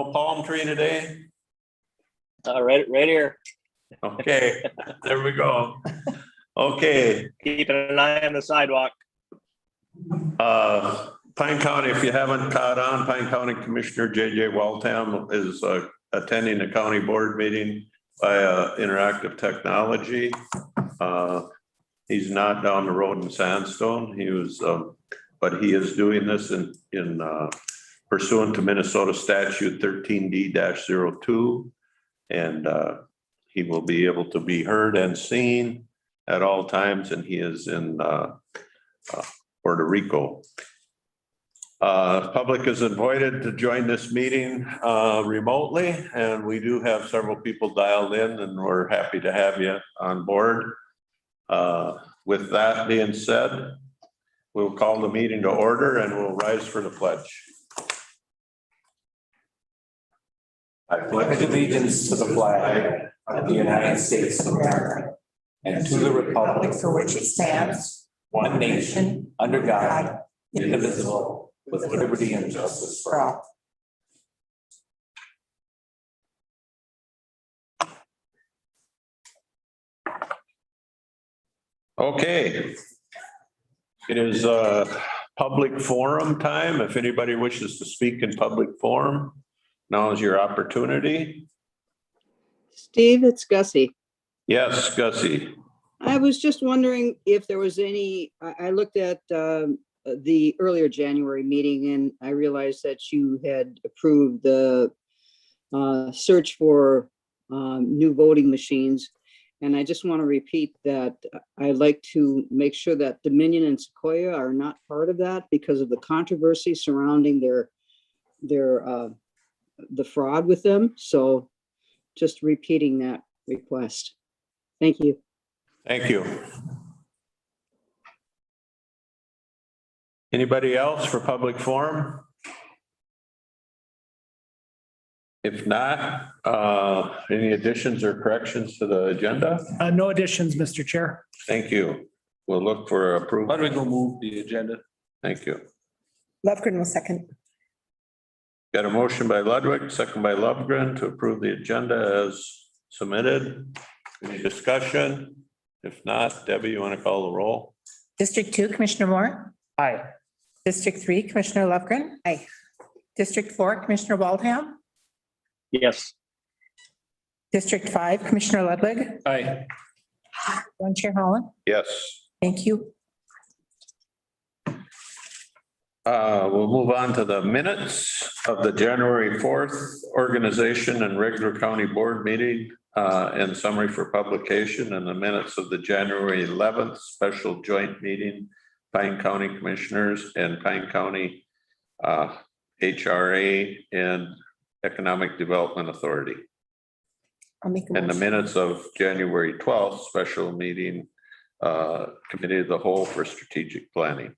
no palm tree today? Right here. Okay, there we go. Okay, Keeping an eye on the sidewalk. Pine County, if you haven't caught on, Pine County Commissioner JJ Waltham is attending a county board meeting via interactive technology. He's not down the road in Sandstone. He was, but he is doing this in pursuant to Minnesota statute 13D-02. And he will be able to be heard and seen at all times. And he is in Puerto Rico. Public is invited to join this meeting remotely, and we do have several people dialed in, and we're happy to have you on board. With that being said, we'll call the meeting to order and we'll rise for the pledge. I pledge allegiance to the flag of the United States of America and to the republic for which it stands, one nation, under God, indivisible, with liberty and justice for all. Okay. It is public forum time. If anybody wishes to speak in public forum, now is your opportunity. Steve, it's Gussie. Yes, Gussie. I was just wondering if there was any, I looked at the earlier January meeting and I realized that you had approved the search for new voting machines. And I just want to repeat that I'd like to make sure that Dominion and Sequoia are not part of that because of the controversy surrounding the fraud with them. So just repeating that request. Thank you. Thank you. Anybody else for public forum? If not, any additions or corrections to the agenda? No additions, Mr. Chair. Thank you. We'll look for approval. Why don't we go move the agenda? Thank you. Lovegren will second. Got a motion by Ludwig, second by Lovegren to approve the agenda as submitted. Any discussion? If not, Debbie, you want to call the roll? District 2, Commissioner Moore. Aye. District 3, Commissioner Lovegren. Aye. District 4, Commissioner Waldham. Yes. District 5, Commissioner Ludwig. Aye. 1 Chair Holland. Yes. Thank you. We'll move on to the minutes of the January 4th organization and regular county board meeting and summary for publication, and the minutes of the January 11th special joint meeting, Pine County Commissioners and Pine County HRA and Economic Development Authority. I'll make a And the motion. minutes of January 12th special meeting, Committee of the Whole for Strategic Planning.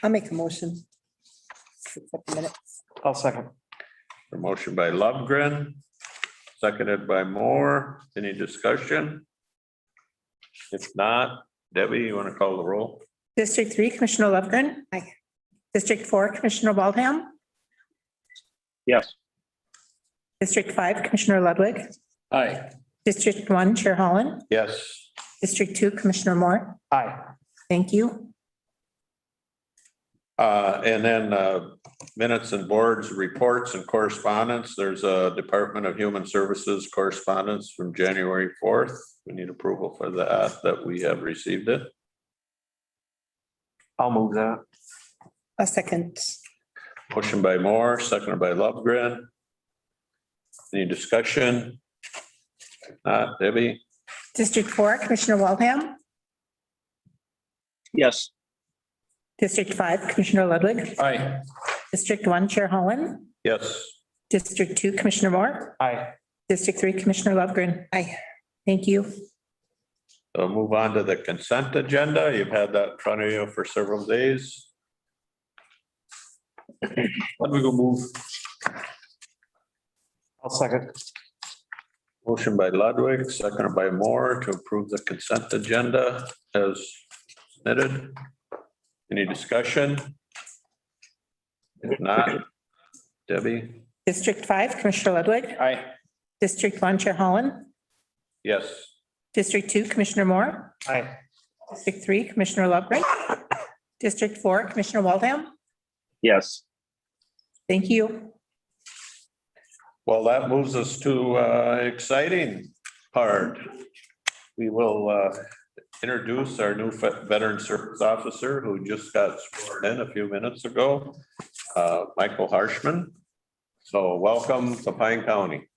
I'll make a motion. Accept the minutes. I'll second. A motion by Lovegren, seconded by Moore. Any discussion? If not, Debbie, you want to call the roll? District 3, Commissioner Lovegren. Aye. District 4, Commissioner Waldham. Yes. District 5, Commissioner Ludwig. Aye. District 1, Chair Holland. Yes. District 2, Commissioner Moore. Aye. Thank you. And then minutes and boards, reports and correspondence. There's a Department of Human Services correspondence from January 4th. We need approval for that we have received it. I'll move that. A second. Motion by Moore, seconded by Lovegren. Any discussion? If not, Debbie? District 4, Commissioner Waldham. Yes. District 5, Commissioner Ludwig. Aye. District 1, Chair Holland. Yes. District 2, Commissioner Moore. Aye. District 3, Commissioner Lovegren. Aye. Thank you. So move on to the consent agenda. You've had that in front of you for several days. Why don't we go move? I'll second. Motion by Ludwig, seconded by Moore to approve the consent agenda as submitted. Any discussion? If not, Debbie? District 5, Commissioner Ludwig. Aye. District 1, Chair Holland. Yes. District 2, Commissioner Moore. Aye. District 3, Commissioner Lovegren. District 4, Commissioner Waldham. Yes. Thank you. Well, that moves us to exciting part. We will introduce our new veteran service officer who just got sworn in a few minutes ago, Michael Harshman. So welcome to Pine County.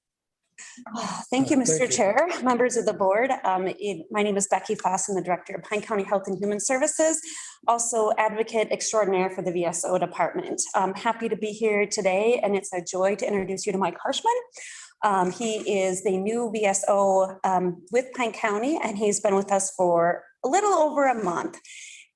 Thank you, Mr. Chair, members of the board. My name is Becky Foss. I'm the Director of Pine County Health and Human Services, also advocate extraordinaire for the VSO department. I'm happy to be here today, and it's a joy to introduce you to Mike Harshman. He is the new VSO with Pine County, and he's been with us for a little over a month.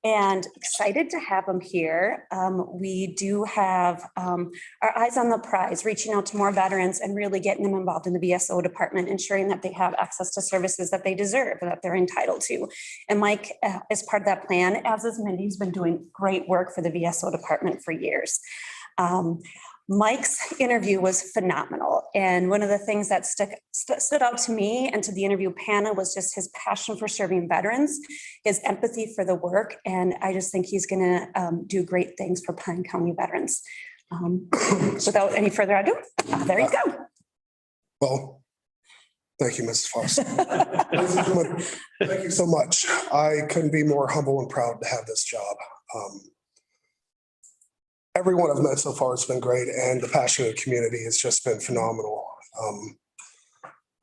And excited to have him here. We do have our eyes on the prize, reaching out to more veterans and really getting them involved in the VSO department, ensuring that they have access to services that they deserve and that they're entitled to. And Mike is part of that plan, as is Mindy, who's been doing great work for the VSO department for years. Mike's interview was phenomenal. And one of the things that stood out to me and to the interview panel was just his passion for serving veterans, his empathy for the work. And I just think he's going to do great things for Pine County veterans. Without any further ado, there you go. Well, thank you, Mrs. Foss. Ladies and gentlemen, thank you so much. I couldn't be more humble and proud to have this job. Everyone I've met so far has been great, and the passion of the community has just been phenomenal. I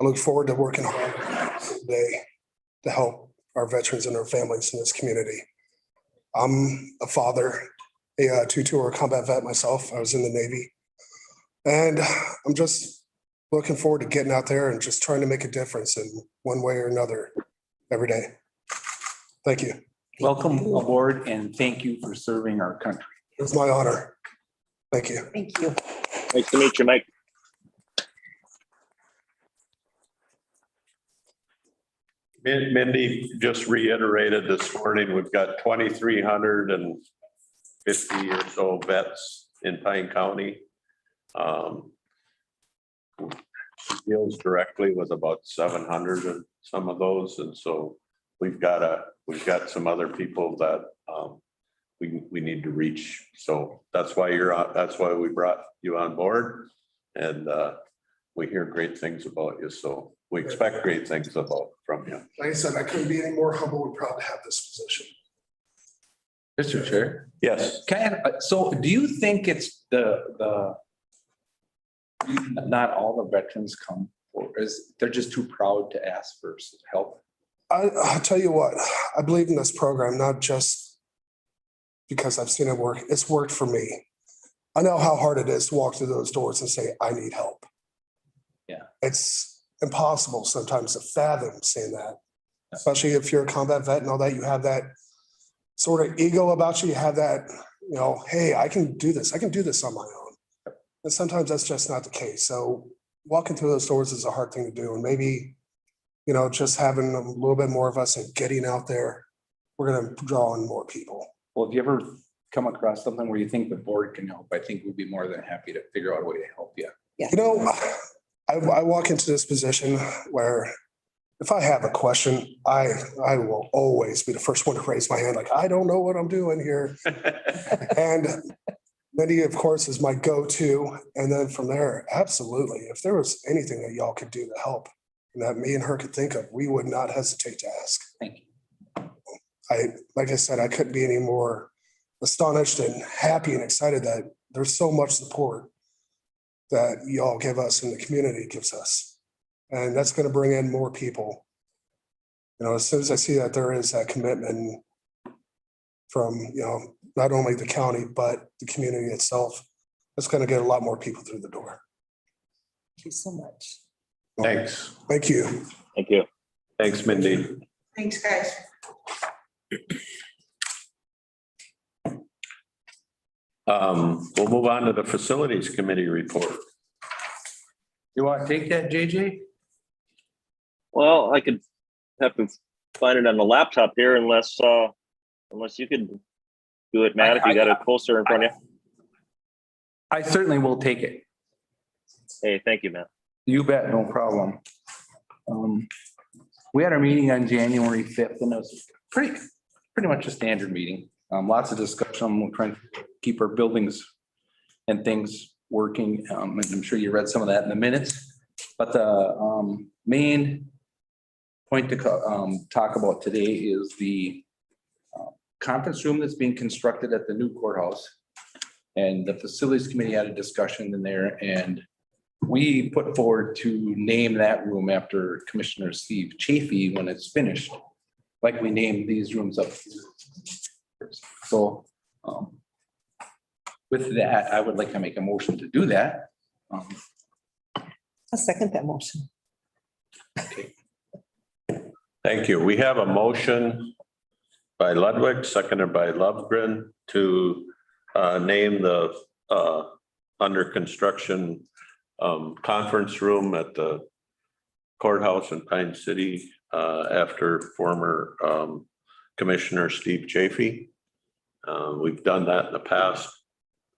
look forward to working hard today to help our veterans and their families in this community. I'm a father, a two-tour combat vet myself. I was in the Navy, and I'm just looking forward to getting out there and just trying to make a difference in one way or another every day. Thank you. Welcome aboard and thank you for serving our country. It's my honor. Thank you. Thank you. Nice to meet you, Mike. Mindy just reiterated this morning, we've got 2,350 or so vets in Pine County. She deals directly with about 700 and some of those. And so we've got some other people that we need to reach. So that's why that's why we brought you on board. And we hear great things about you. So we expect great things from you. Like I said, I couldn't be any more humble and proud to have this position. Mr. Chair. Yes. So do you think it's the not all the veterans come for, is they're just too proud to ask for help? I'll tell you what, I believe in this program, not just because I've seen it work. It's worked for me. I know how hard it is to walk through those doors and say, I need help. Yeah. It's impossible sometimes to fathom saying that, especially if you're a combat vet and all that, you have that sort of ego about you. You have that, hey, I can do this. I can do this on my own. And sometimes that's just not the case. So walking through those doors is a hard thing to do. And maybe, just having a little bit more of us and getting out there, we're going to draw in more people. Well, if you ever come across something where you think the board can help, I think we'd be more than happy to figure out a way to help you. I walk into this position where if I have a question, I will always be the first one to raise my hand. Like, I don't know what I'm doing here. And Mindy, of course, is my go-to. And then from there, absolutely. If there was anything that y'all could do to help and that me and her could think of, we would not hesitate to ask. Thank you. Like I said, I couldn't be any more astonished and happy and excited that there's so much support that y'all give us and the community gives us. And that's going to bring in more people. As soon as I see that there is that commitment from, not only the county, but the community itself, it's going to get a lot more people through the door. Thank you so much. Thanks. Thank you. Thank you. Thanks, Mindy. Thanks, guys. We'll move on to the Facilities Committee report. You want to take that, JJ? Well, I could have to find it on the laptop here unless you could do it, Matt, if you got it closer in front of you. I certainly will take it. Hey, thank you, Matt. You bet, no problem. We had our meeting on January 5th and it was pretty much a standard meeting. Lots of discussion. We're trying to keep our buildings and things working. And I'm sure you read some of that in the minutes. But the main point to talk about today is the conference room that's being constructed at the new courthouse. And the facilities committee had a discussion in there, and we put forward to name that room after Commissioner Steve Chafee when it's finished, like we named these rooms up. So with that, I would like to make a motion to do that. I'll second that motion. Thank you. We have a motion by Ludwig, seconded by Lovegren, to name the under construction conference room at the courthouse in Pine City after former Commissioner Steve Chafee. We've done that in the past.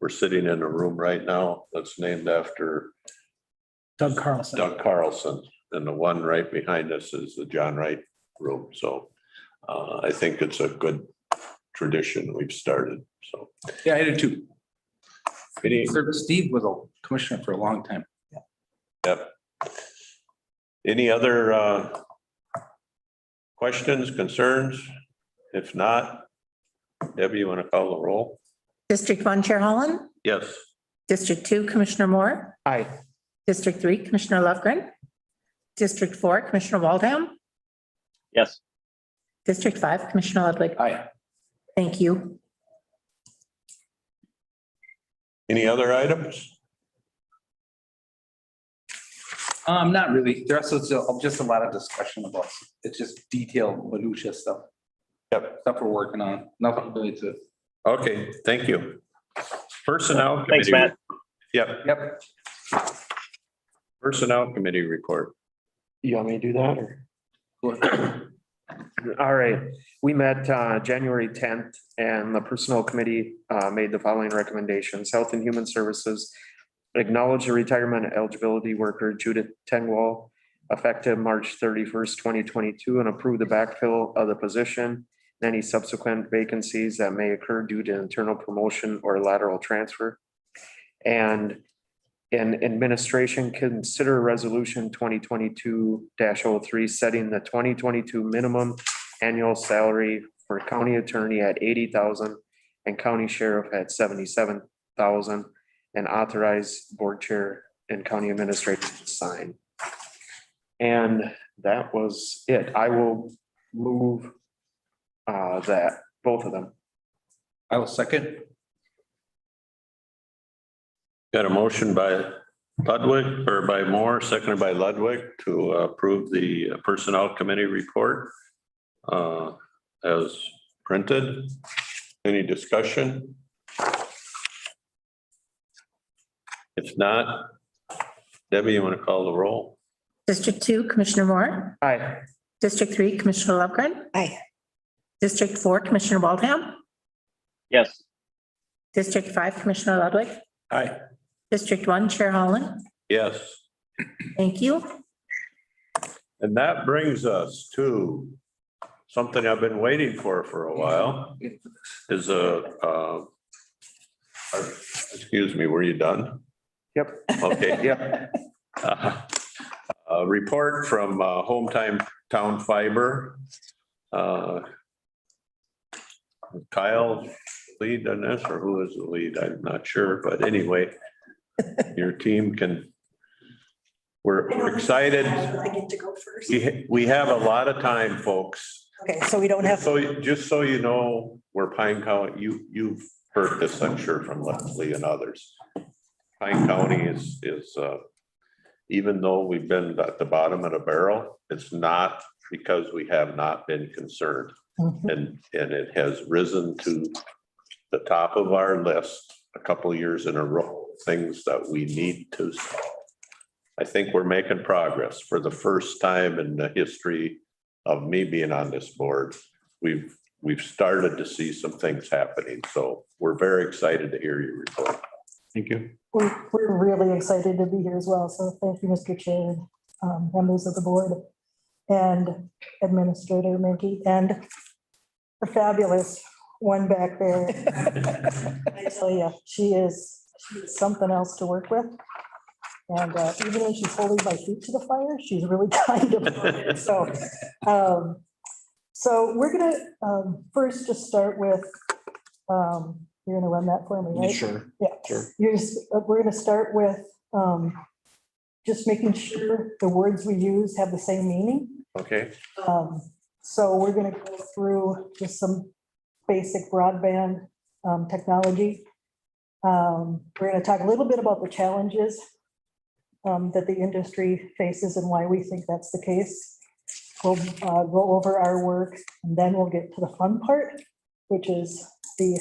We're sitting in a room right now that's named after Doug Carlson. Doug Carlson, and the one right behind us is the John Wright room. So I think it's a good tradition we've started. So Yeah, I did too. any, Steve was a commissioner for a long time. yep. Any other questions, concerns? If not, Debbie, you want to call the roll? District 1, Chair Holland. Yes. District 2, Commissioner Moore. Aye. District 3, Commissioner Lovegren. District 4, Commissioner Waldham. Yes. District 5, Commissioner Ludwig. Aye. Thank you. Any other items? Not really. There's also just a lot of discussion about, it's just detailed minutia stuff. Yep. Stuff we're working on. Nothing really to. Okay, thank you. Personnel Thanks, committee. Matt. Yep, Yep. personnel committee report. You want me to do that or? All right, we met January 10th and the personnel committee made the following recommendations. Health and Human Services acknowledge the retirement eligibility worker Judith Tengwall effective March 31st, 2022, and approve the backfill of the position and any subsequent vacancies that may occur due to internal promotion or lateral transfer. And in administration, consider resolution 2022-03 setting the 2022 minimum annual salary for county attorney at 80,000 and county sheriff at 77,000, and authorize board chair and county administrator to sign. And that was it. I will move that, both of them. I will second. Got a motion by Ludwig or by Moore, seconded by Ludwig to approve the personnel committee report as printed. Any discussion? If not, Debbie, you want to call the roll? District 2, Commissioner Moore. Aye. District 3, Commissioner Lovegren. Aye. District 4, Commissioner Waldham. Yes. District 5, Commissioner Ludwig. Aye. District 1, Chair Holland. Yes. Thank you. And that brings us to something I've been waiting for a while. Is excuse me, were you done? Yep. Okay. Yep. A report from Hometown Town Fiber. Kyle lead on this, or who is the lead? I'm not sure, but anyway, your team can. We're excited. I get to go first. We have a lot of time, folks. Okay, so we don't have, So just so you know, where Pine County, you've heard this, I'm sure, from Leslie and others. Pine County is even though we've been at the bottom of the barrel, it's not because we have not been concerned. And it has risen to the top of our list a couple of years in a row, things that we need to solve. I think we're making progress for the first time in the history of me being on this board. We've started to see some things happening. So we're very excited to hear your report. Thank you. We're really excited to be here as well. So thank you, Mr. Chair, members of the board and Administrator Minky and the fabulous one back there. I tell you, she is something else to work with. And even though she's holding my feet to the fire, she's really kind about it. So we're gonna first just start with, you're gonna run that for me, right? Sure. Yeah. Sure. We're gonna start with just making sure the words we use have the same meaning. Okay. So we're gonna go through just some basic broadband technology. We're gonna talk a little bit about the challenges that the industry faces and why we think that's the case. We'll go over our work, and then we'll get to the fun part, which is the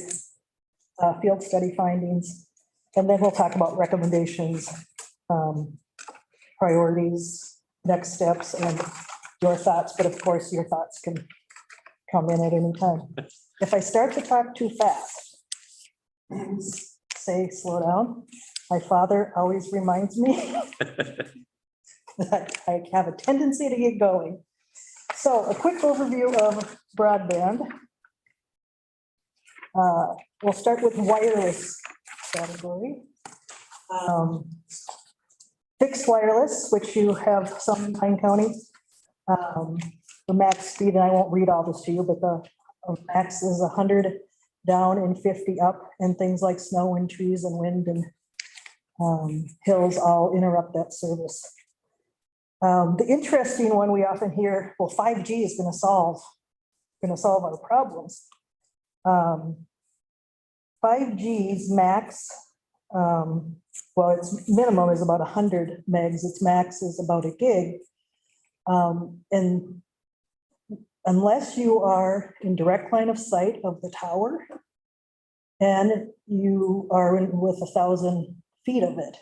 field study findings. And then we'll talk about recommendations, priorities, next steps, and your thoughts. But of course, your thoughts can come in at any time. If I start to talk too fast, say slow down. My father always reminds me that I have a tendency to get going. So a quick overview of broadband. We'll start with wireless category. Fixed wireless, which you have some in Pine County. The max speed, and I won't read all this to you, but the max is 100 down and 50 up, and things like snow and trees and wind and hills all interrupt that service. The interesting one we often hear, well, 5G is going to solve our problems. 5G's max, well, its minimum is about 100 megs. Its max is about a gig. And unless you are in direct line of sight of the tower and you are with 1,000 feet of it,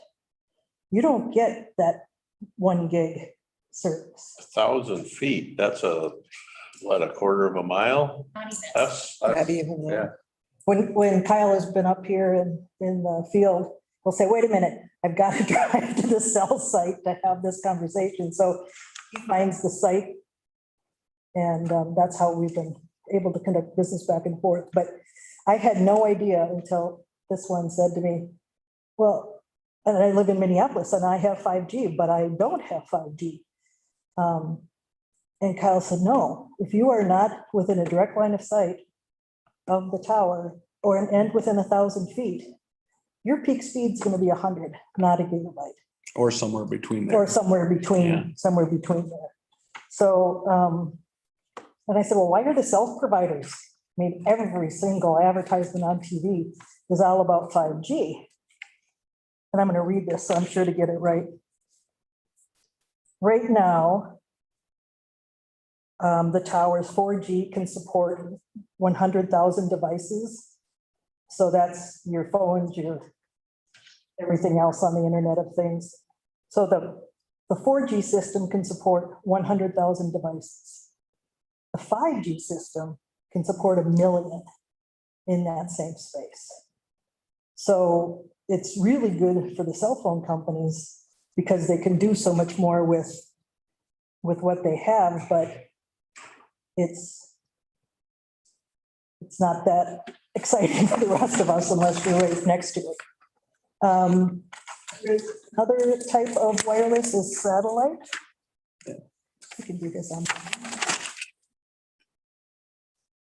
you don't get that 1 gig service. 1,000 feet, that's a quarter of a mile? That's, Not even Yeah. there. When Kyle has been up here in the field, he'll say, wait a minute, I've got to drive to the cell site to have this conversation. So he finds the site, and that's how we've been able to conduct business back and forth. But I had no idea until this one said to me, well, and I live in Minneapolis and I have 5G, but I don't have 5G. And Kyle said, no, if you are not within a direct line of sight of the tower or an end within 1,000 feet, your peak speed is going to be 100, not a gigabyte. Or somewhere between Or there. somewhere between there. So, and I said, well, why are the self-providers? I mean, every single advertisement on TV is all about 5G. And I'm going to read this, so I'm sure to get it right. Right now, the tower's 4G can support 100,000 devices. So that's your phones, your everything else on the Internet of Things. So the 4G system can support 100,000 devices. The 5G system can support 1 million in that same space. So it's really good for the cell phone companies because they can do so much more with what they have, but it's not that exciting for the rest of us unless you're right next to it. Another type of wireless is satellite. You can do this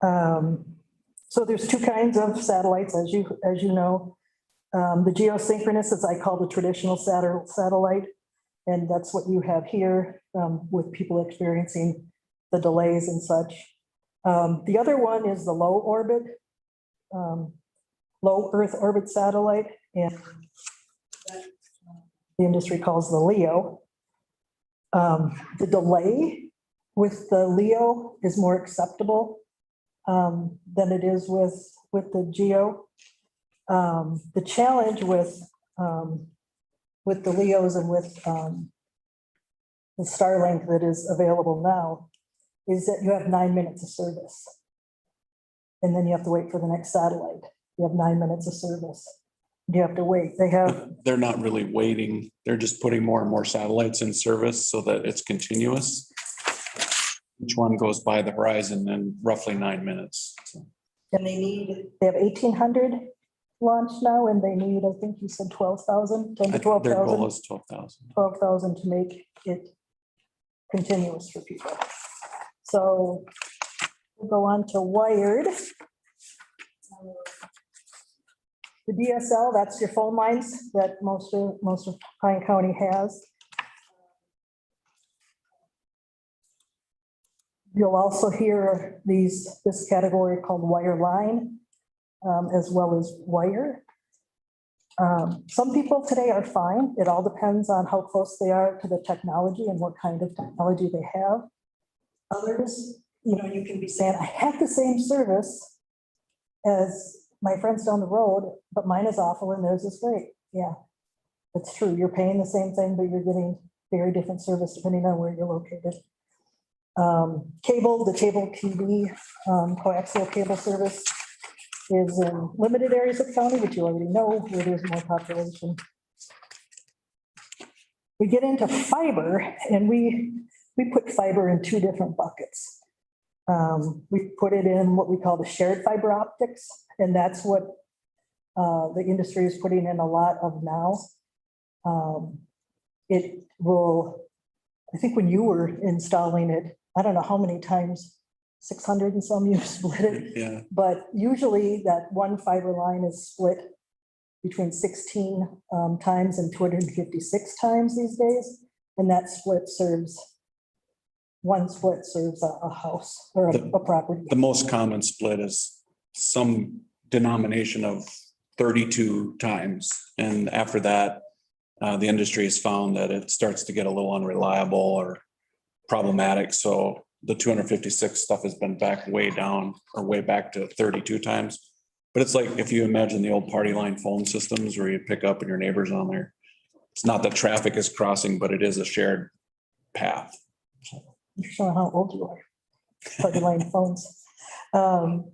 on. So there's 2 kinds of satellites, as you know. The geosynchronous, as I call the traditional satellite, and that's what you have here with people experiencing the delays and such. The other one is the low Earth orbit satellite, and the industry calls the LEO. The delay with the LEO is more acceptable than it is with the GEO. The challenge with the LEOs and with the Starlink that is available now is that you have 9 minutes of service. And then you have to wait for the next satellite. You have 9 minutes of service. You have to wait. They have, They're not really waiting. They're just putting more and more satellites in service so that it's continuous. Each one goes by the horizon in roughly 9 minutes. So and they have 1,800 launched now, and they need, I think you said 12,000, 10 to their goal 12,000, is 12,000. 12,000 to make it continuous for people. So we'll go on to wired. The DSL, that's your phone lines that most of Pine County has. You'll also hear this category called wireline, as well as wire. Some people today are fine. It all depends on how close they are to the technology and what kind of technology they have. Others, you can be saying, I have the same service as my friends down the road, but mine is awful and theirs is great. Yeah, it's true. You're paying the same thing, but you're getting very different service depending on where you're located. Cable, the cable TV, coaxial cable service is in limited areas of the county, which you already know, where there's more population. We get into fiber, and we put fiber in two different buckets. We put it in what we call the shared fiber optics, and that's what the industry is putting in a lot of now. It will, I think when you were installing it, I don't know how many times, 600 and some you split it. Yeah. But usually that one fiber line is split between 16 times and 256 times these days. And that one split serves a house or a property. The most common split is some denomination of 32 times. And after that, the industry has found that it starts to get a little unreliable or problematic. So the 256 stuff has been back way down or way back to 32 times. But it's like if you imagine the old party line phone systems where you pick up and your neighbor's on there. It's not that traffic is crossing, but it is a shared path. You're showing how old you are. Party line phones. And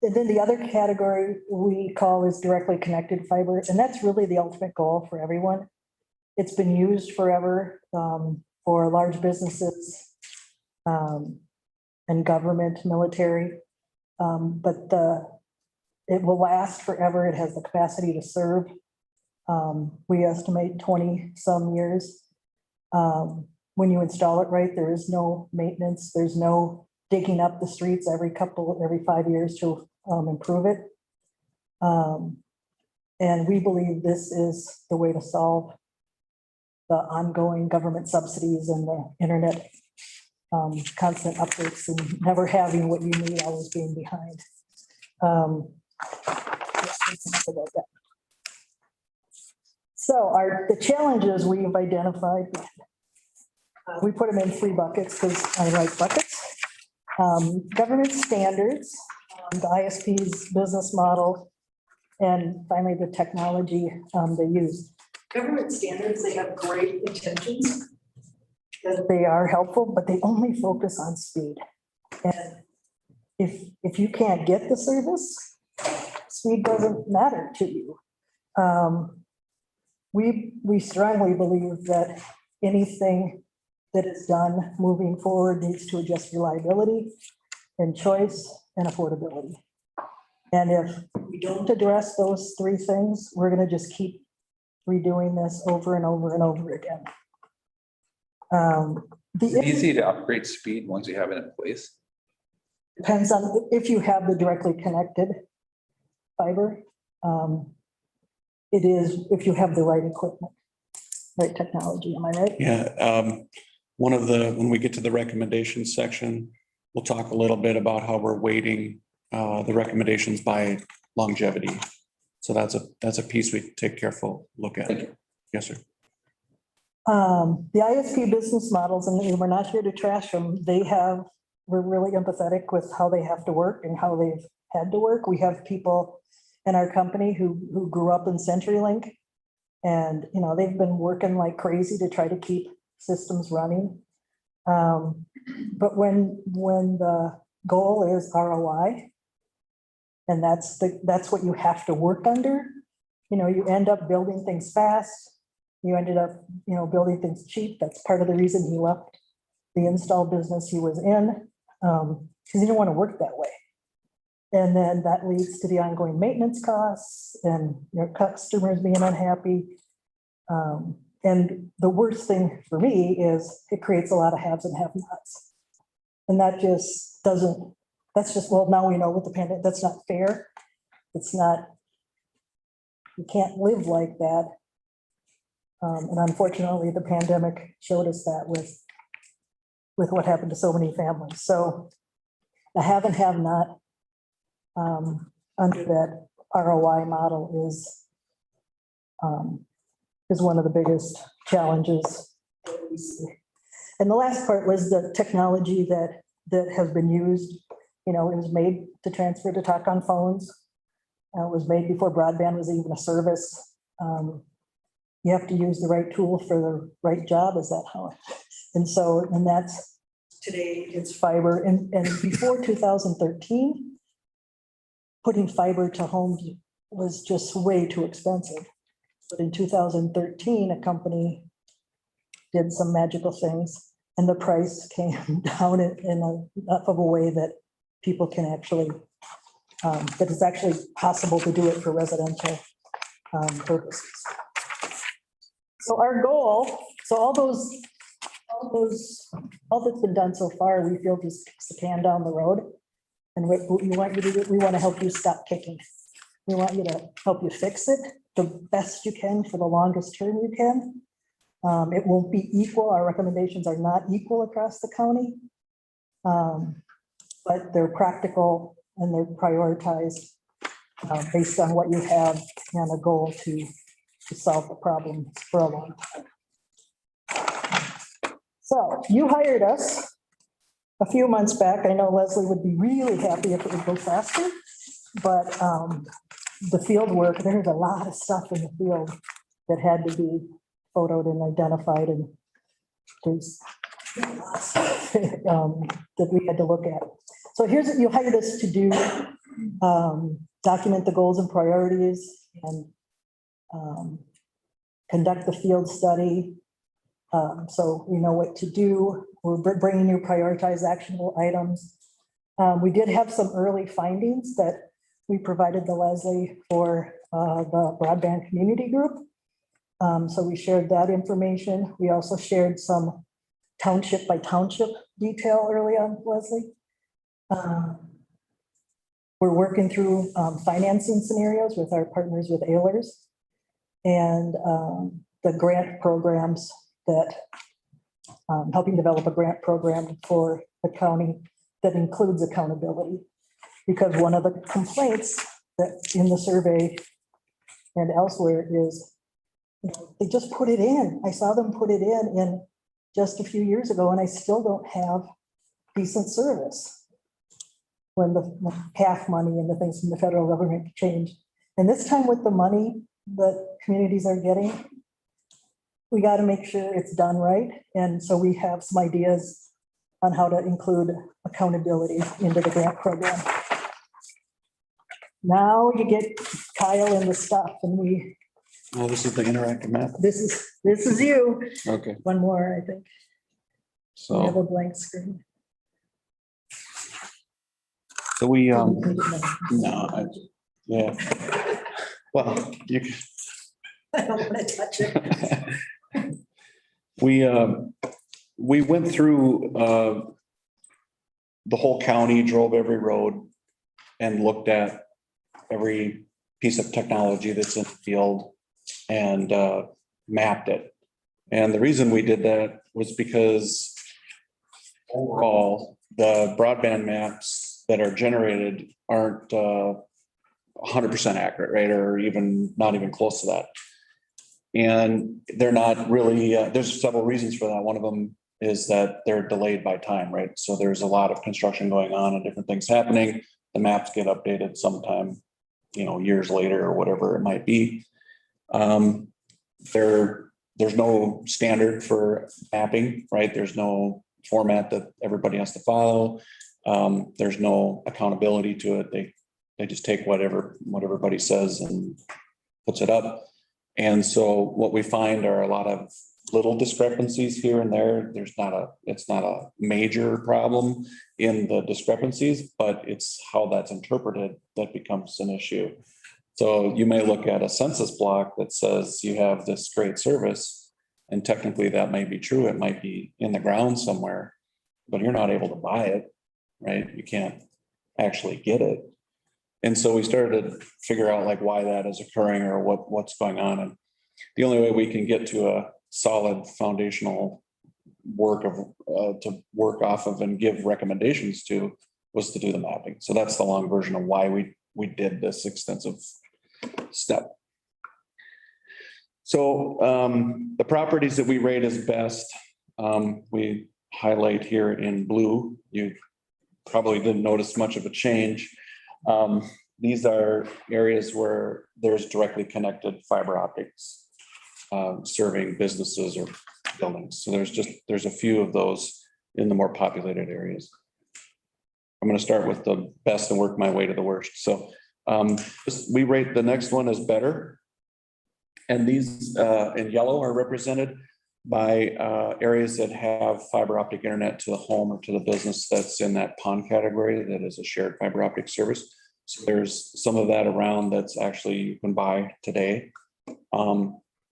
then the other category we call is directly connected fiber. And that's really the ultimate goal for everyone. It's been used forever for large businesses and government, military. But it will last forever. It has the capacity to serve. We estimate 20 some years. When you install it right, there is no maintenance. There's no digging up the streets every 5 years to improve it. And we believe this is the way to solve the ongoing government subsidies and the internet constant updates and never having what you need, always being behind. So the challenges we've identified, we put them in 3 buckets because I like buckets. Government standards, the ISP's business model, and finally the technology they use. Government standards, they have great intentions, that they are helpful, but they only focus on speed. And if you can't get the service, speed doesn't matter to you. We strongly believe that anything that is done moving forward needs to address reliability and choice and affordability. And if we don't address those 3 things, we're going to just keep redoing this over and over and over again. Is it easy to upgrade speed once you have it in place? Depends on if you have the directly connected fiber. It is if you have the right equipment, right technology. Am I right? Yeah. When we get to the recommendations section, we'll talk a little bit about how we're weighting the recommendations by longevity. So that's a piece we take careful look at. Thank you. Yes, sir. The ISP business models, and we're not here to trash them, we're really empathetic with how they have to work and how they've had to work. We have people in our company who grew up in CenturyLink, and they've been working like crazy to try to keep systems running. But when the goal is ROI, and that's what you have to work under, you end up building things fast. You ended up, building things cheap. That's part of the reason he left the install business he was in, because he didn't want to work that way. And then that leads to the ongoing maintenance costs and your customers being unhappy. And the worst thing for me is it creates a lot of haves and have-nots. And that just doesn't, that's just, well, now we know with the pandemic, that's not fair. It's not, you can't live like that. And unfortunately, the pandemic showed us that with what happened to so many families. So the have and have not under that ROI model is one of the biggest challenges that we see. And the last part was the technology that has been used. It was made to transfer to talk on phones. It was made before broadband was even a service. You have to use the right tool for the right job. Is that how? And that's today it's fiber. And before 2013, putting fiber to homes was just way too expensive. But in 2013, a company did some magical things and the price came down in enough of a way that people can actually, that it's actually possible to do it for residential purposes. So our goal, so all that's been done so far, we feel just kicks the can down the road. And what we want you to do, we want to help you stop kicking. We want you to help you fix it the best you can for the longest term you can. It won't be equal. Our recommendations are not equal across the county, but they're practical and they're prioritized based on what you have and a goal to solve the problem for a long time. So you hired us a few months back. I know Leslie would be really happy if it would go faster, but the field work, there's a lot of stuff in the field that had to be photoed and identified, and there's that we had to look at. So here's what you hired us to do: document the goals and priorities, and conduct the field study. So we know what to do. We're bringing you prioritized actionable items. We did have some early findings that we provided to Leslie for the broadband community group. So we shared that information. We also shared some township by township detail early on, Leslie. We're working through financing scenarios with our partners with Ehlers and the grant programs that helping develop a grant program for the county that includes accountability. Because one of the complaints that in the survey and elsewhere is, they just put it in. I saw them put it in just a few years ago, and I still don't have decent service when the half money and the things from the federal government change. And this time with the money that communities are getting, we got to make sure it's done right. And so we have some ideas on how to include accountability into the grant program. Now you get Kyle and the stuff, and we. Oh, this is the interactive map. This is you. Okay, One more, I think. We have so, a blank screen. so we, yeah. Well, you can. I don't want to touch it. We went through the whole county, drove every road and looked at every piece of technology that's in the field and mapped it. And the reason we did that was because overall, the broadband maps that are generated aren't 100% accurate, right? Or even not even close to that. And they're not really, there's several reasons for that. One of them is that they're delayed by time, right? So there's a lot of construction going on and different things happening. The maps get updated sometime, years later or whatever it might be. There's no standard for mapping, right? There's no format that everybody has to follow. There's no accountability to it. They just take what everybody says and puts it up. And so what we find are a lot of little discrepancies here and there. It's not a major problem in the discrepancies, but it's how that's interpreted that becomes an issue. So you may look at a census block that says you have this great service, and technically that may be true. It might be in the ground somewhere, but you're not able to buy it, right? You can't actually get it. And so we started to figure out like why that is occurring or what's going on. And the only way we can get to a solid foundational work to work off of and give recommendations to was to do the mapping. So that's the long version of why we did this extensive step. So the properties that we rate as best, we highlight here in blue. You probably didn't notice much of a change. These are areas where there's directly connected fiber optics serving businesses or buildings. So there's a few of those in the more populated areas. I'm going to start with the best and work my way to the worst. So we rate the next one as better. And these in yellow are represented by areas that have fiber optic internet to the home or to the business that's in that PON category that is a shared fiber optic service. So there's some of that around that's actually you can buy today.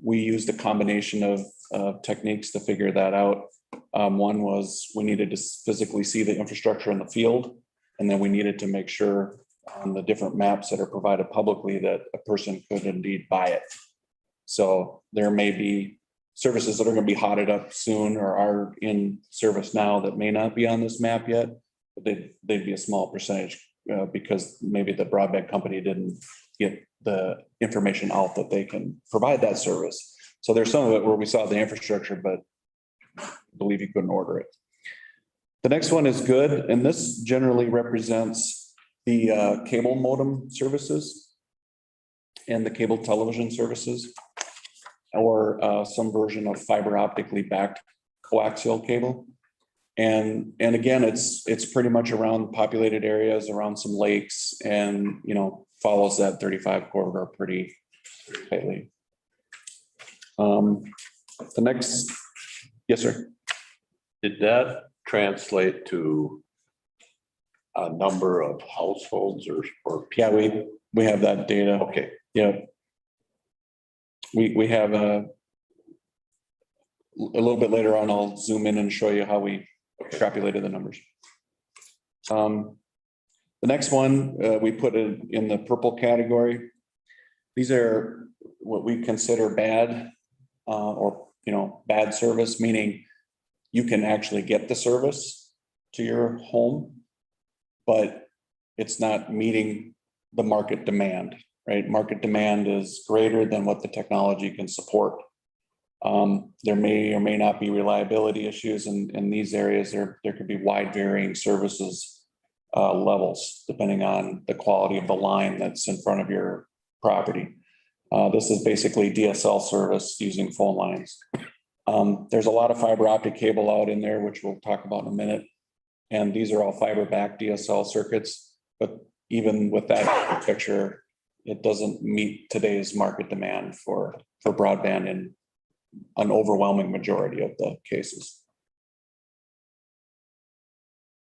We used a combination of techniques to figure that out. One was we needed to physically see the infrastructure in the field, and then we needed to make sure on the different maps that are provided publicly that a person could indeed buy it. So there may be services that are going to be hotted up soon or are in service now that may not be on this map yet, but they'd be a small percentage because maybe the broadband company didn't get the information out that they can provide that service. So there's some of it where we saw the infrastructure, but I believe you couldn't order it. The next one is good, and this generally represents the cable modem services and the cable television services, or some version of fiber optically backed coaxial cable. And again, it's pretty much around populated areas, around some lakes, and follows that 35 corridor pretty tightly. The next, yes, sir. Did that translate to a number of households or Yeah, we have that data. okay. Yeah. We have a little bit later on, I'll zoom in and show you how we extrapolated the numbers. The next one, we put it in the purple category. These are what we consider bad or bad service, meaning you can actually get the service to your home, but it's not meeting the market demand, right? Market demand is greater than what the technology can support. There may or may not be reliability issues in these areas. There could be wide varying services levels depending on the quality of the line that's in front of your property. This is basically DSL service using phone lines. There's a lot of fiber optic cable out in there, which we'll talk about in a minute. And these are all fiber backed DSL circuits, but even with that picture, it doesn't meet today's market demand for broadband in an overwhelming majority of the cases.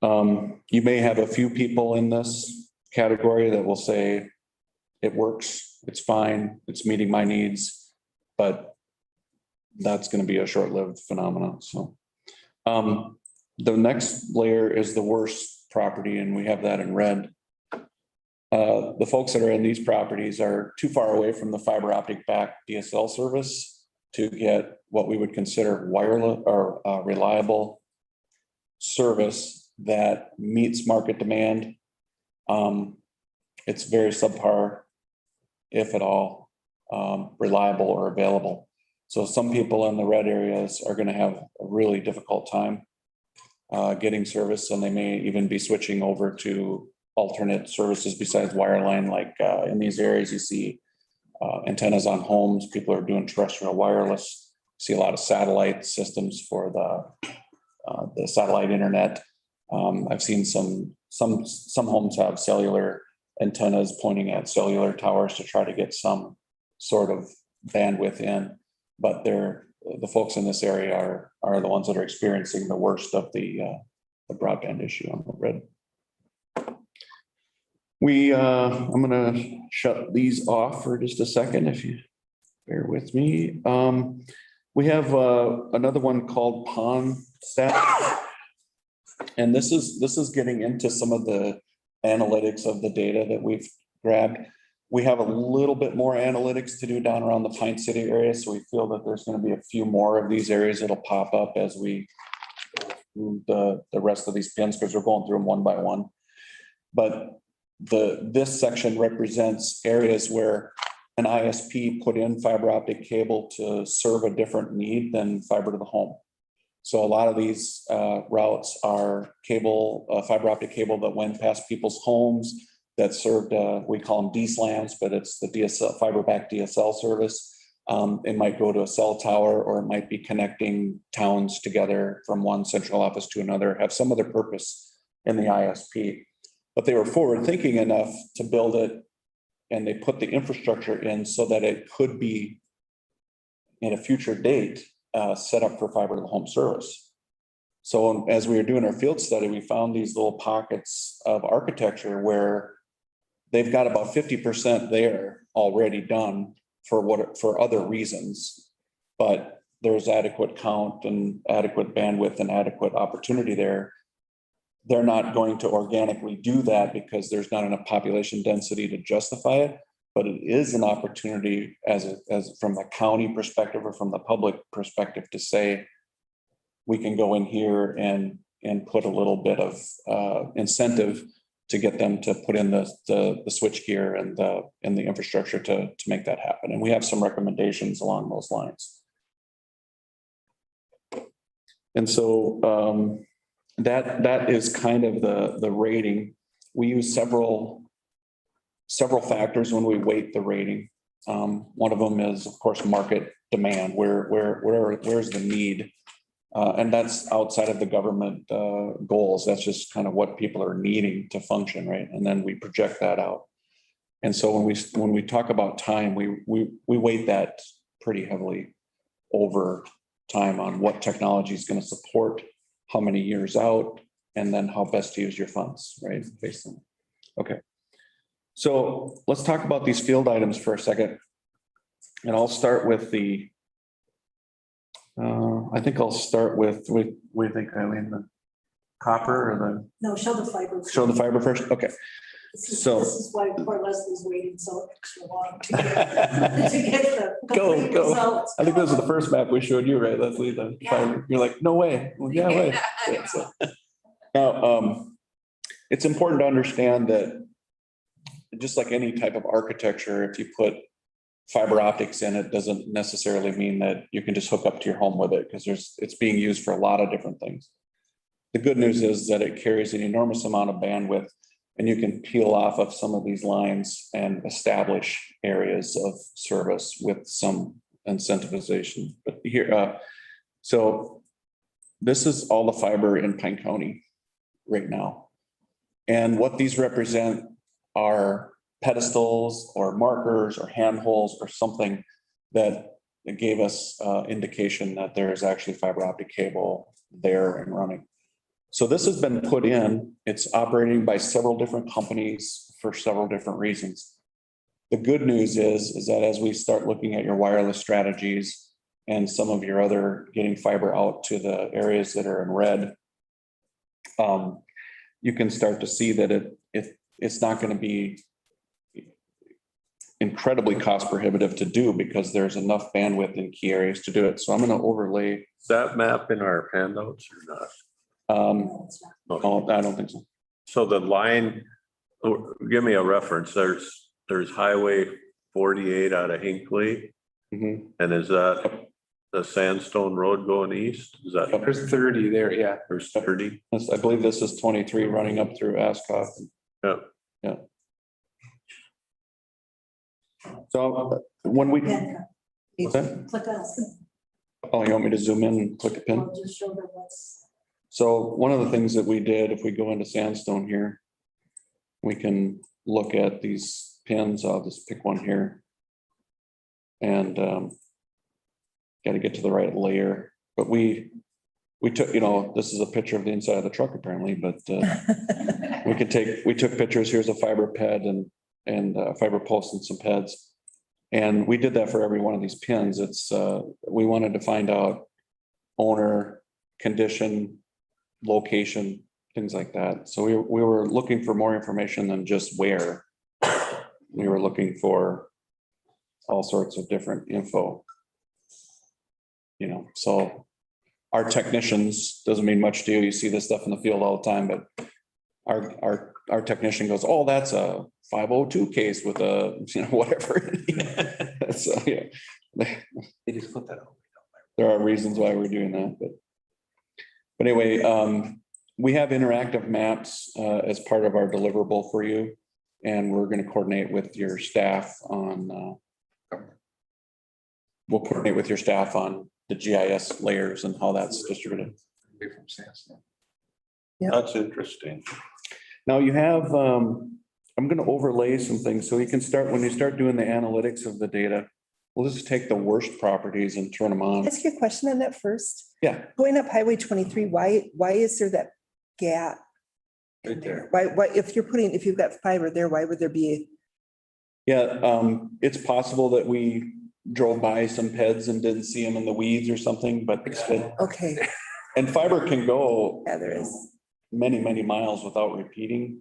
You may have a few people in this category that will say it works, it's fine, it's meeting my needs, but that's going to be a short-lived phenomenon. So the next layer is the worst property, and we have that in red. The folks that are in these properties are too far away from the fiber optic backed DSL service to get what we would consider wireless or reliable service that meets market demand. It's very subpar, if at all, reliable or available. So some people in the red areas are going to have a really difficult time getting service, and they may even be switching over to alternate services besides wireline. Like in these areas, you see antennas on homes. People are doing terrestrial wireless. See a lot of satellite systems for the satellite internet. I've seen some homes have cellular antennas pointing at cellular towers to try to get some sort of bandwidth in. But the folks in this area are the ones that are experiencing the worst of the broadband issue on the red. I'm gonna shut these off for just a second if you bear with me. We have another one called pond stat. And this is getting into some of the analytics of the data that we've grabbed. We have a little bit more analytics to do down around the Pine City area, so we feel that there's going to be a few more of these areas that'll pop up as we do the rest of these pins, because we're going through them one by one. But this section represents areas where an ISP put in fiber optic cable to serve a different need than fiber to the home. So a lot of these routes are fiber optic cable that went past people's homes that served, we call them DSLAMs, but it's the DSL, fiber back DSL service. It might go to a cell tower, or it might be connecting towns together from one central office to another, have some other purpose in the ISP. But they were forward thinking enough to build it, and they put the infrastructure in so that it could be in a future date set up for fiber to the home service. So as we were doing our field study, we found these little pockets of architecture where they've got about 50% there already done for other reasons, but there's adequate count and adequate bandwidth and adequate opportunity there. They're not going to organically do that because there's not enough population density to justify it, but it is an opportunity as from the county perspective or from the public perspective to say, we can go in here and put a little bit of incentive to get them to put in the switch gear and the infrastructure to make that happen. And we have some recommendations along those lines. And so that is kind of the rating. We use several factors when we weight the rating. One of them is, of course, market demand. Where's the need? And that's outside of the government goals. That's just kind of what people are needing to function, right? And then we project that out. And so when we talk about time, we weight that pretty heavily over time on what technology is going to support, how many years out, and then how best to use your funds, right? Based on. Okay. So let's talk about these field items for a second. And I'll start with I think I'll start with, we think, Eileen, the copper or the. No, show the fiber. Show the fiber first. Okay. This is So. This is why poor Leslie's waiting so extra long to get to get the complete Go. results. I think this is the first map we showed you, right, Leslie? The fiber. You're like, no way. Well, yeah, way. Yeah, so. Now, it's important to understand that just like any type of architecture, if you put fiber optics in it, doesn't necessarily mean that you can just hook up to your home with it, because it's being used for a lot of different things. The good news is that it carries an enormous amount of bandwidth, and you can peel off of some of these lines and establish areas of service with some incentivization. But here, so this is all the fiber in Pine County right now. And what these represent are pedestals or markers or handholds or something that gave us indication that there is actually fiber optic cable there and running. So this has been put in, it's operating by several different companies for several different reasons. The good news is that as we start looking at your wireless strategies and some of your other getting fiber out to the areas that are in red, you can start to see that it's not going to be incredibly cost prohibitive to do, because there's enough bandwidth in key areas to do it. So I'm going to overlay that map in our handouts or not? Oh, I don't think so. So the line, give me a reference. There's Highway 48 out of Hinckley. Mm-hmm. And is that the Sandstone Road going east? Is that? There's 30 there, yeah. There's 30. I believe this is 23 running up through Ascot. Yeah. Yeah. So when we. What's that? Click on. Oh, you want me to zoom in and click a pin? I'll just show them what's. So one of the things that we did, if we go into Sandstone here, we can look at these pins. I'll just pick one here. And got to get to the right layer, but we took, this is a picture of the inside of the truck apparently, but we took pictures. Here's a fiber ped and fiber post and some peds. And we did that for every one of these pins. It's, we wanted to find out owner, condition, location, things like that. So we were looking for more information than just where. We were looking for all sorts of different info. So our technicians, doesn't mean much to you. You see this stuff in the field all the time, but our technician goes, oh, that's a 502 case with a, whatever. So, yeah. They just put that out. There are reasons why we're doing that, but anyway, we have interactive maps as part of our deliverable for you. And we're going to coordinate with your staff on, we'll coordinate with your staff on the GIS layers and how that's distributed. That's interesting. Now you have, I'm going to overlay some things so you can start, when you start doing the analytics of the data, we'll just take the worst properties and turn them on. Ask you a question on that first. Yeah. Going up Highway 23, why is there that gap? Right there. Why, if you've got fiber there, why would there be? Yeah, it's possible that we drove by some peds and didn't see them in the weeds or something, but Okay, and fiber can go yeah, there is. many, many miles without repeating.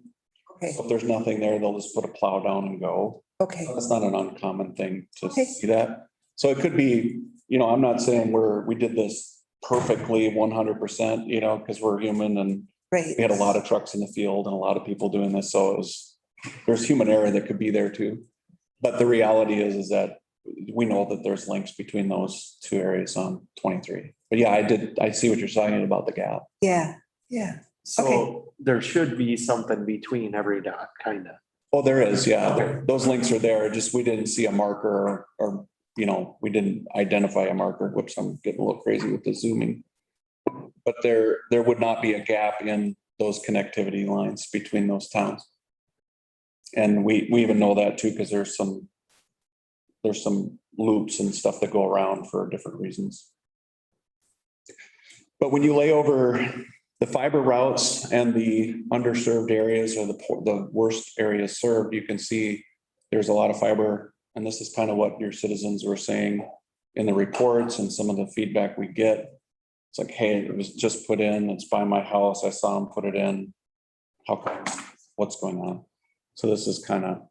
Okay, So if there's nothing there, they'll just put a plow down and go. okay, That's not an uncommon thing to Okay. see that. So it could be, I'm not saying we did this perfectly 100%, because we're human and right. we had a lot of trucks in the field and a lot of people doing this. So there's human error that could be there too. But the reality is that we know that there's links between those two areas on 23. But yeah, I see what you're saying about the gap. Yeah. So there should be something between every dot, kind of. Oh, there is, yeah. Those links are there. Just we didn't see a marker or we didn't identify a marker. Whoops, I'm getting a little crazy with the zooming. But there would not be a gap in those connectivity lines between those towns. And we even know that too, because there's some loops and stuff that go around for different reasons. But when you lay over the fiber routes and the underserved areas or the worst areas served, you can see there's a lot of fiber. And this is kind of what your citizens were saying in the reports and some of the feedback we get. It's like, hey, it was just put in, it's by my house. I saw them put it in. How come? What's going on? So this is kind of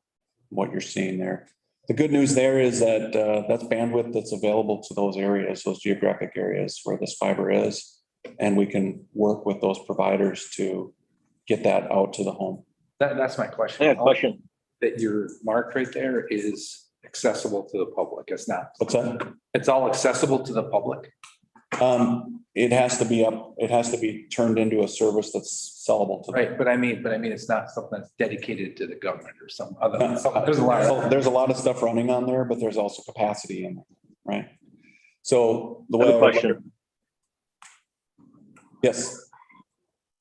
what you're seeing there. The good news there is that that's bandwidth that's available to those areas, those geographic areas where this fiber is. And we can work with those providers to get that out to the home. That's my question. Yeah, question. That your mark right there is accessible to the public. It's not. What's that? It's all accessible to the public. It has to be up, it has to be turned into a service that's sellable to. Right, but I mean, it's not something that's dedicated to the government or some other. There's a lot of. There's a lot of stuff running on there, but there's also capacity in there, right? So the way. I have a question. Yes.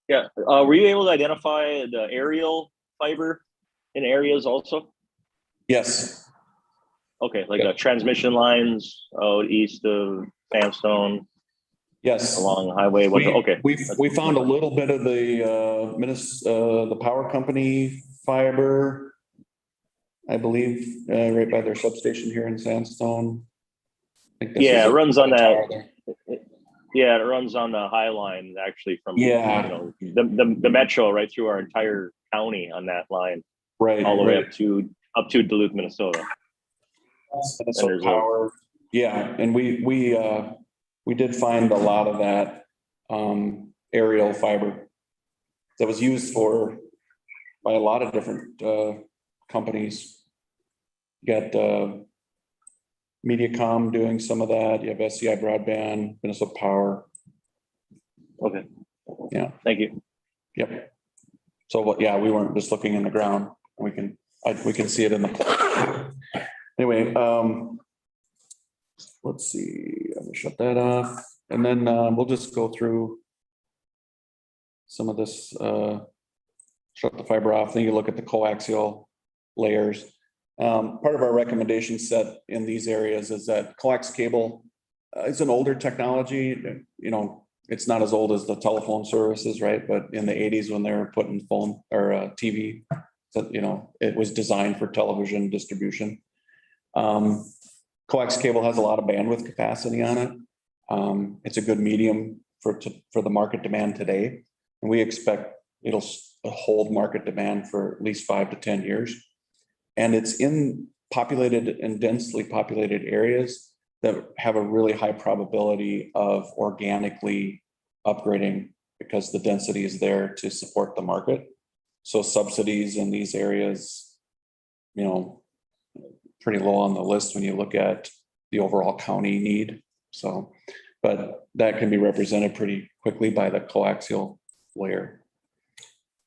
Yeah, were you able to identify the aerial fiber in areas also? Yes. Okay, like transmission lines out east of Sandstone. Yes. Along the highway. Okay. We found a little bit of the power company fiber, I believe, right by their substation here in Sandstone. Yeah, it runs on that. Yeah, it runs on the High Line actually from the metro right through our entire county on that line. Right. All the way up to Duluth, Minnesota. Minnesota Power. Yeah, and we did find a lot of that aerial fiber that was used by a lot of different companies. You got MediaCom doing some of that. You have SCI Broadband, Minnesota Power. Okay. Yeah. Thank you. Yep. So, yeah, we weren't just looking in the ground. We can see it in the. Anyway, let's see. I'm gonna shut that off, and then we'll just go through some of this. Shut the fiber off. Then you look at the coaxial layers. Part of our recommendation set in these areas is that coax cable is an older technology. You know, it's not as old as the telephone services, right? But in the 80s when they were putting phone or TV, so, you know, it was designed for television distribution. Coax cable has a lot of bandwidth capacity on it. It's a good medium for the market demand today. And we expect it'll hold market demand for at least 5 to 10 years. And it's in populated and densely populated areas that have a really high probability of organically upgrading because the density is there to support the market. So subsidies in these areas, you know, pretty low on the list when you look at the overall county need. So, but that can be represented pretty quickly by the coaxial layer.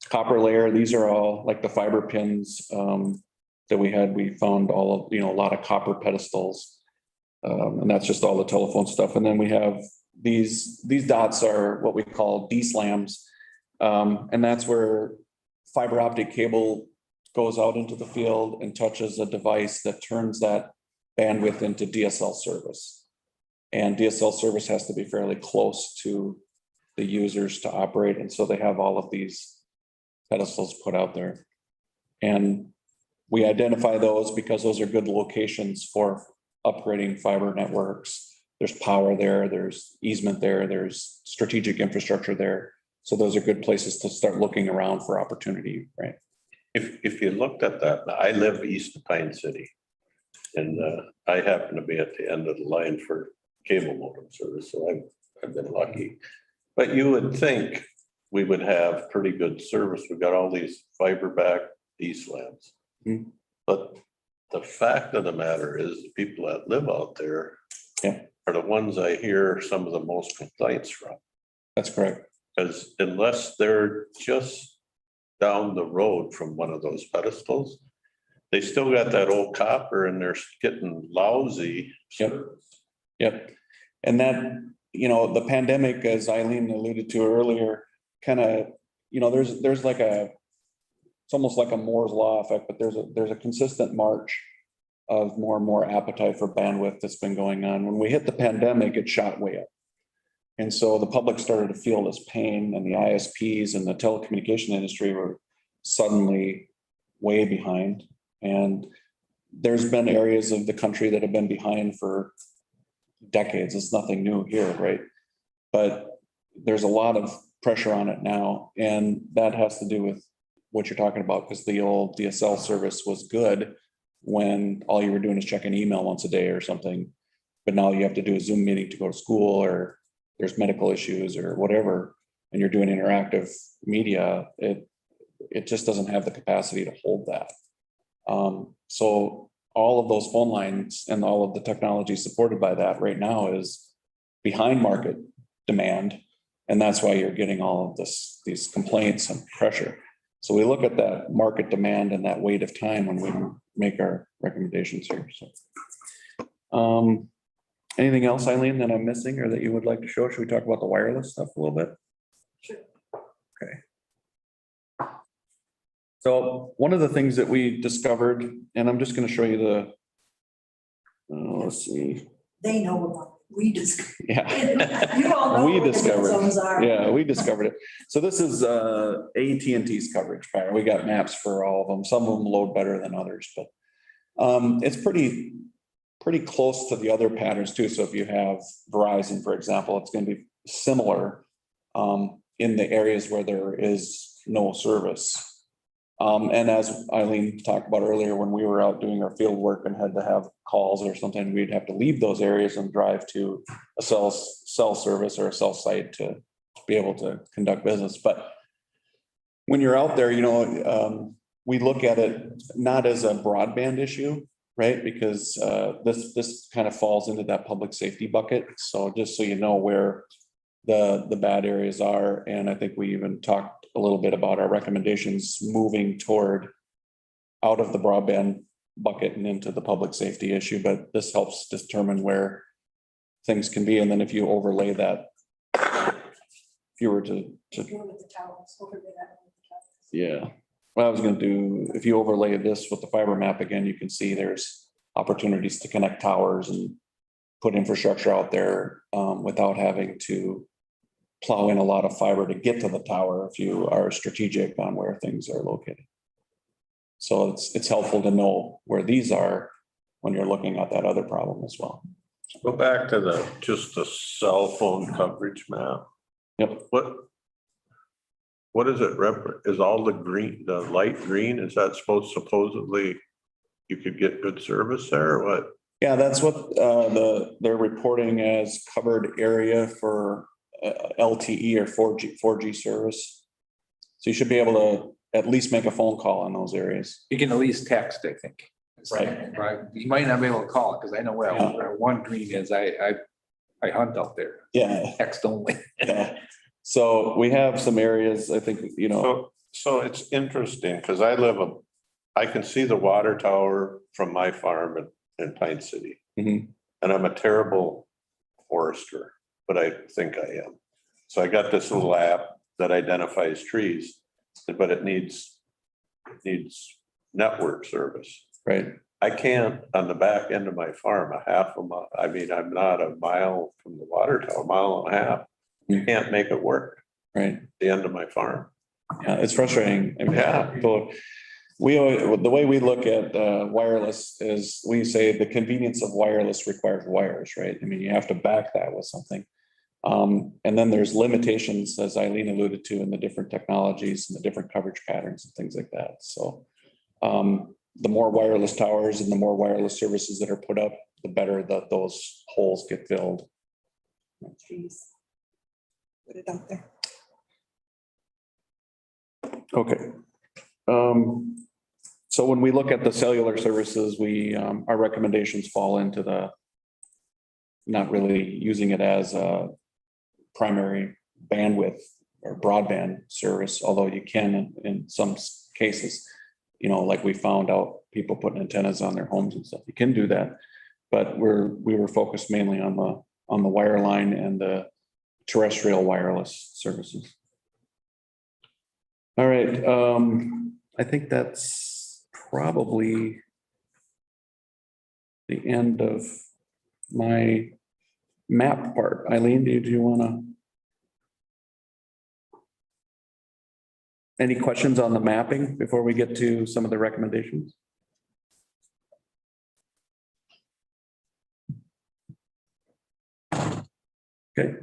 Copper layer, these are all like the fiber pins that we found all of, you know, a lot of copper pedestals. And that's just all the telephone stuff. And then we have these dots are what we call D-slams. And that's where fiber optic cable goes out into the field and touches a device that turns that bandwidth into DSL service. And DSL service has to be fairly close to the users to operate. And so they have all of these pedestals put out there. And we identify those because those are good locations for upgrading fiber networks. There's power there, there's easement there, there's strategic infrastructure there. So those are good places to start looking around for opportunity, right? If you looked at that, I live east of Pine City. And I happen to be at the end of the line for cable modem service, so I've been lucky. But you would think we would have pretty good service. We've got all these fiber back D-slams. Mm-hmm. But the fact of the matter is the people that live out there are the ones I hear some of the most complaints from. That's correct. Because unless they're just down the road from one of those pedestals, they still got that old copper and they're getting lousy service. Yep. And that, you know, the pandemic, as Eileen alluded to earlier, kind of, you know, there's like it's almost like a Moore's law effect, but there's a consistent march of more and more appetite for bandwidth that's been going on. When we hit the pandemic, it shot way up. And so the public started to feel this pain, and the ISPs and the telecommunication industry were suddenly way behind. And there's been areas of the country that have been behind for decades. It's nothing new here, right? But there's a lot of pressure on it now. And that has to do with what you're talking about, because the old DSL service was good when all you were doing is checking email once a day or something. But now you have to do a Zoom meeting to go to school, or there's medical issues or whatever, and you're doing interactive media. It just doesn't have the capacity to hold that. So all of those phone lines and all of the technology supported by that right now is behind market demand. And that's why you're getting all of these complaints and pressure. So we look at that market demand and that weight of time when we make our recommendations here. So, anything else, Eileen, that I'm missing or that you would like to show? Should we talk about the wireless stuff a little bit? Sure. Okay. So one of the things that we discovered, and I'm just going to show you let's see. They know about it. We discovered. Yeah. You all know We what the discovered zones it. are. Yeah, we discovered it. So this is AT&T's coverage pattern. We got maps for all of them. Some of them load better than others, but it's pretty close to the other patterns too. So if you have Verizon, for example, it's going to be similar in the areas where there is no service. And as Eileen talked about earlier, when we were out doing our field work and had to have calls or something, we'd have to leave those areas and drive to a cell service or a cell site to be able to conduct business. But when you're out there, you know, we look at it not as a broadband issue, right? Because this kind of falls into that public safety bucket. So just so you know where the bad areas are. And I think we even talked a little bit about our recommendations moving toward out of the broadband bucket and into the public safety issue. But this helps determine where things can be. And then if you overlay that, if you were to yeah, what I was gonna do, if you overlay this with the fiber map again, you can see there's opportunities to connect towers and put infrastructure out there without having to plow in a lot of fiber to get to the tower if you are strategic on where things are located. So it's helpful to know where these are when you're looking at that other problem as well. Go back to just the cell phone coverage map. Yep. What is it is all the green, the light green, is that supposedly you could get good service there or what? Yeah, that's what they're reporting as covered area for LTE or 4G service. So you should be able to at least make a phone call on those areas. You can at least text, I think. Right. Right. You might not be able to call it because I know where one green is. I hunt out there. Yeah. Text only. Yeah. So we have some areas, I think, you know. So it's interesting because I can see the water tower from my farm in Pine City. Mhm. And I'm a terrible forester, but I think I am. So I got this little app that identifies trees, but it needs network service. Right. I can't on the back end of my farm, a half a mile. I mean, I'm not a mile from the water tower, a mile and a half. You can't make it work. Right. The end of my farm. Yeah, it's frustrating. I mean, Yeah. people, the way we look at wireless is we say the convenience of wireless requires wires, right? I mean, you have to back that with something. And then there's limitations, as Eileen alluded to, in the different technologies and the different coverage patterns and things like that. So the more wireless towers and the more wireless services that are put up, the better that those holes get filled. Trees. Put it out there. Okay. So when we look at the cellular services, our recommendations fall into the not really using it as a primary bandwidth or broadband service, although you can in some cases, you know, like we found out people putting antennas on their homes and stuff, you can do that. But we were focused mainly on the wireline and the terrestrial wireless services. All right, I think that's probably the end of my map part. Eileen, do you want to? Any questions on the mapping before we get to some of the recommendations? Okay.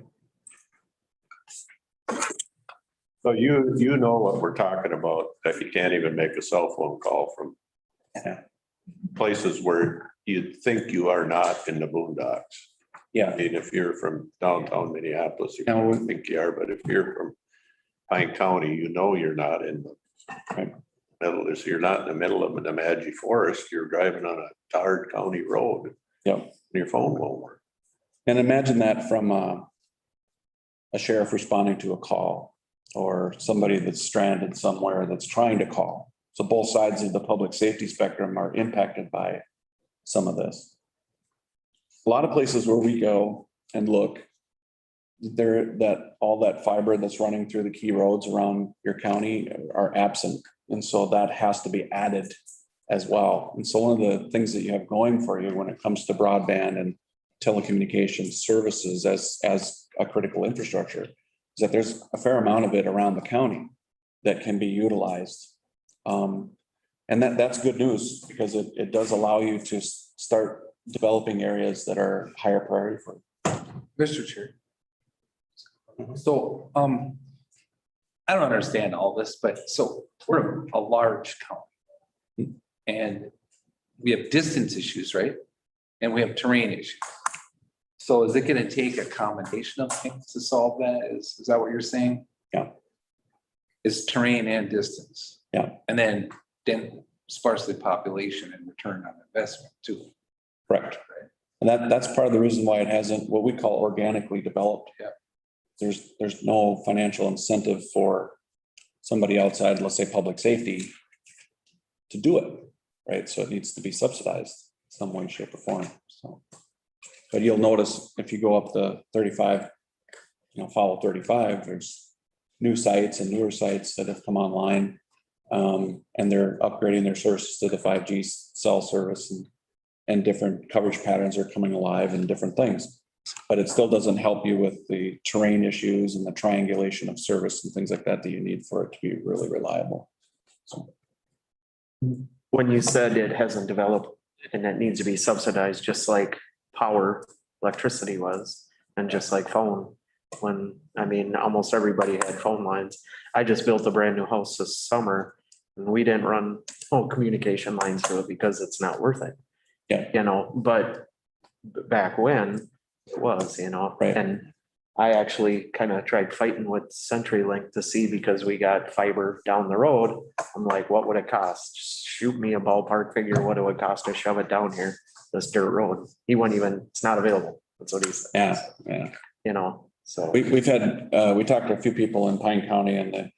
So you know what we're talking about, that you can't even make a cell phone call from places where you think you are not in the boondocks. Yeah. I mean, if you're from downtown Minneapolis, you don't think you are, but if you're from Pine County, you know you're not in the middle. You're not in the middle of the Nemadji Forest. You're driving on a tarred county road. Yep. And your phone won't work. And imagine that from a sheriff responding to a call or somebody that's stranded somewhere that's trying to call. So both sides of the public safety spectrum are impacted by some of this. A lot of places where we go and look, all that fiber that's running through the key roads around your county are absent. And so that has to be added as well. And so one of the things that you have going for you when it comes to broadband and telecommunications services as a critical infrastructure is that there's a fair amount of it around the county that can be utilized. And that's good news because it does allow you to start developing areas that are higher priority for you. Mr. Chair. So, I don't understand all this, but so we're a large county and we have distance issues, right? And we have terrain issues. So is it going to take a combination of things to solve that? Is that what you're saying? Yeah. It's terrain and distance. Yeah. And then sparsely population and return on investment too. Correct. And that's part of the reason why it hasn't what we call organically developed. Yeah. There's no financial incentive for somebody outside, let's say public safety, to do it, right? So it needs to be subsidized some way, shape or form. So, but you'll notice if you go up the 35, follow 35, there's new sites and newer sites that have come online. And they're upgrading their services to the 5G cell service, and different coverage patterns are coming alive and different things. But it still doesn't help you with the terrain issues and the triangulation of service and things like that that you need for it to be really reliable. So. When you said it hasn't developed and it needs to be subsidized, just like power, electricity was, and just like phone, when, I mean, almost everybody had phone lines. I just built a brand new house this summer and we didn't run phone communication lines to it because it's not worth it. Yeah. You know, but back when it was, you know, Right. and I actually kind of tried fighting with CenturyLink to see, because we got fiber down the road. I'm like, what would it cost? Just shoot me a ballpark figure, what it would cost to shove it down here, this dirt road. He wouldn't even, it's not available. That's what he said. Yeah, yeah. You know, so. We've had, we talked to a few people in Pine County, and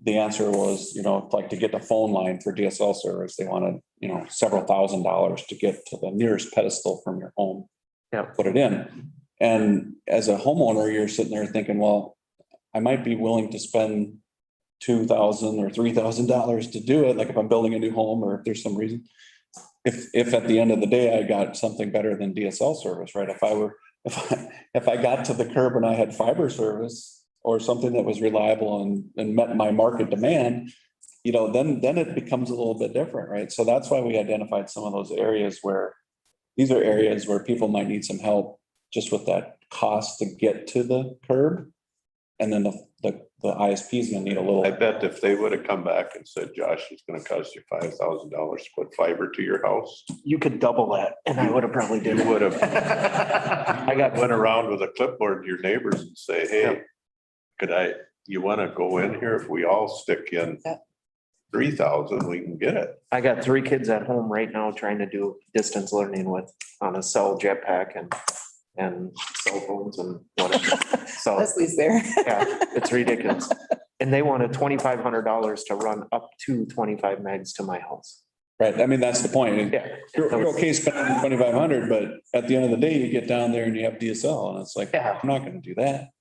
the answer was, you know, like to get the phone line for DSL service, they wanted, you know, several $1,000s to get to the nearest pedestal from your home. Yeah. Put it in. And as a homeowner, you're sitting there thinking, well, I might be willing to spend $2,000 or $3,000 to do it. Like if I'm building a new home, or if there's some reason, if at the end of the day, I got something better than DSL service, right? If I got to the curb and I had fiber service or something that was reliable and met my market demand, you know, then it becomes a little bit different, right? So that's why we identified some of those areas where these are areas where people might need some help just with that cost to get to the curb. And then the ISP is gonna need a little. I bet if they would have come back and said, Josh, it's gonna cost you $5,000 to put fiber to your house, You could double that and I would have probably did you it. would have I got, went around with a clipboard to your neighbors and say, hey, you wanna go in here? If we all stick in 3,000, we can get it. I got 3 kids at home right now trying to do distance learning with, on a cell jetpack and cell phones and whatever. So, Leslie's there. yeah, it's ridiculous. And they wanted $2,500 to run up to 25 megs to my house. Right, I mean, that's the point. Yeah. You're okay spending 2,500, but at the end of the day, you get down there and you have DSL, and it's like, Yeah. I'm not gonna do that,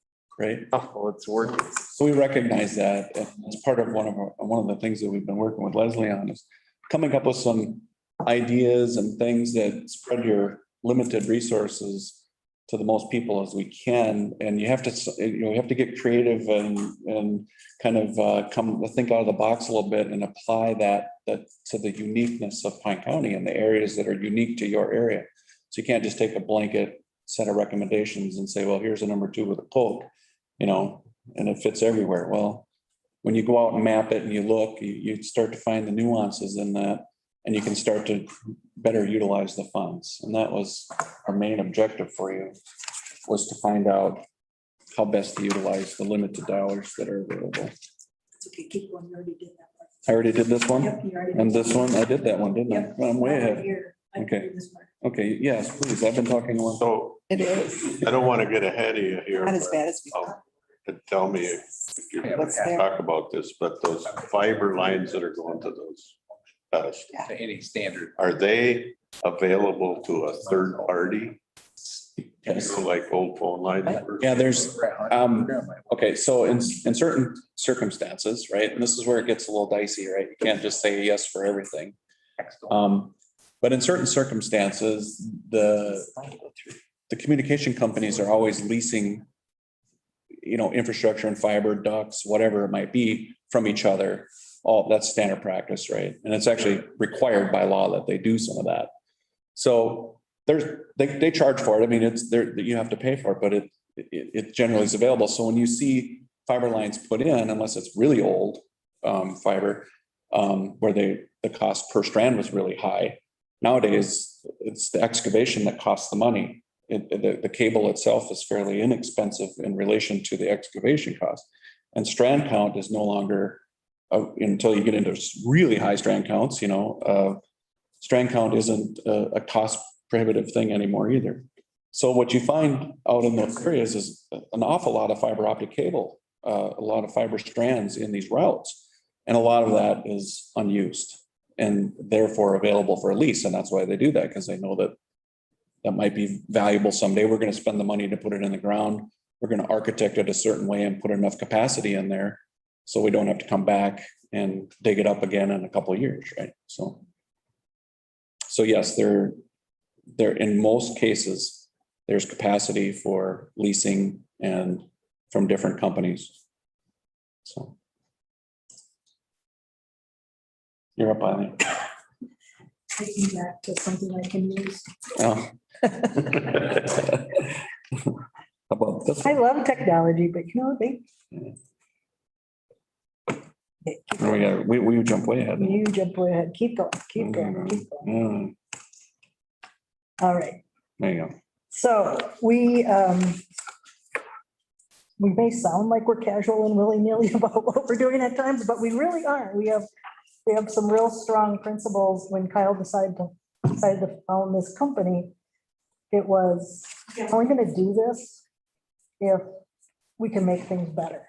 right? Oh, well, it's working. So we recognize that, and it's part of one of the things that we've been working with Leslie on, is coming up with some ideas and things that spread your limited resources to the most people as we can. And you have to get creative and kind of think out of the box a little bit and apply that to the uniqueness of Pine County and the areas that are unique to your area. So you can't just take a blanket set of recommendations and say, well, here's a number 2 with a Coke, you know, and it fits everywhere. Well, when you go out and map it and you look, you start to find the nuances in that, and you can start to better utilize the funds. And that was our main objective for you, was to find out how best to utilize the limited dollars that are available. Okay, keep going. You already did that part. I already did this one, Yep, you already did and this one, I did that one, didn't I? Yep. I'm way ahead. Here, I can Okay. do this part. Okay, yes, please, I've been talking a lot. So It is. I don't want to get ahead of you here. Not as bad as we but, thought. tell me if you What's there? talk about this, but those fiber lines that are going to those pedestals, To any standard. are they available to a third party? Yes. Like old phone lines? Yeah, there's, okay, so in certain circumstances, right, and this is where it gets a little dicey, right? You can't just say yes for everything. But in certain circumstances, the communication companies are always leasing, you know, infrastructure and fiber ducts, whatever it might be, from each other. All that's standard practice, right? And it's actually required by law that they do some of that. So they charge for it. I mean, it's there, you have to pay for it, but it generally is available. So when you see fiber lines put in, unless it's really old fiber, where the cost per strand was really high. Nowadays, it's the excavation that costs the money. The cable itself is fairly inexpensive in relation to the excavation cost. And strand count is no longer, until you get into really high strand counts, you know, strand count isn't a cost prohibitive thing anymore either. So what you find out in those areas is an awful lot of fiber optic cable, a lot of fiber strands in these routes. And a lot of that is unused and therefore available for a lease. And that's why they do that, because they know that that might be valuable someday. We're going to spend the money to put it in the ground. We're going to architect it a certain way and put enough capacity in there so we don't have to come back and dig it up again in a couple of years, right? So yes, there in most cases, there's capacity for leasing and from different companies. So. You're up on it. Taking back to something I can use. Oh. How about this? I love technology, but you know, We jump way ahead. you jump way ahead. Keep going, keep going, keep going. All right. There you go. So we may sound like we're casual and willy-nilly about what we're doing at times, but we really aren't. We have some real strong principles. When Kyle decided to found this company, it was, are we going to do this if we can make things better?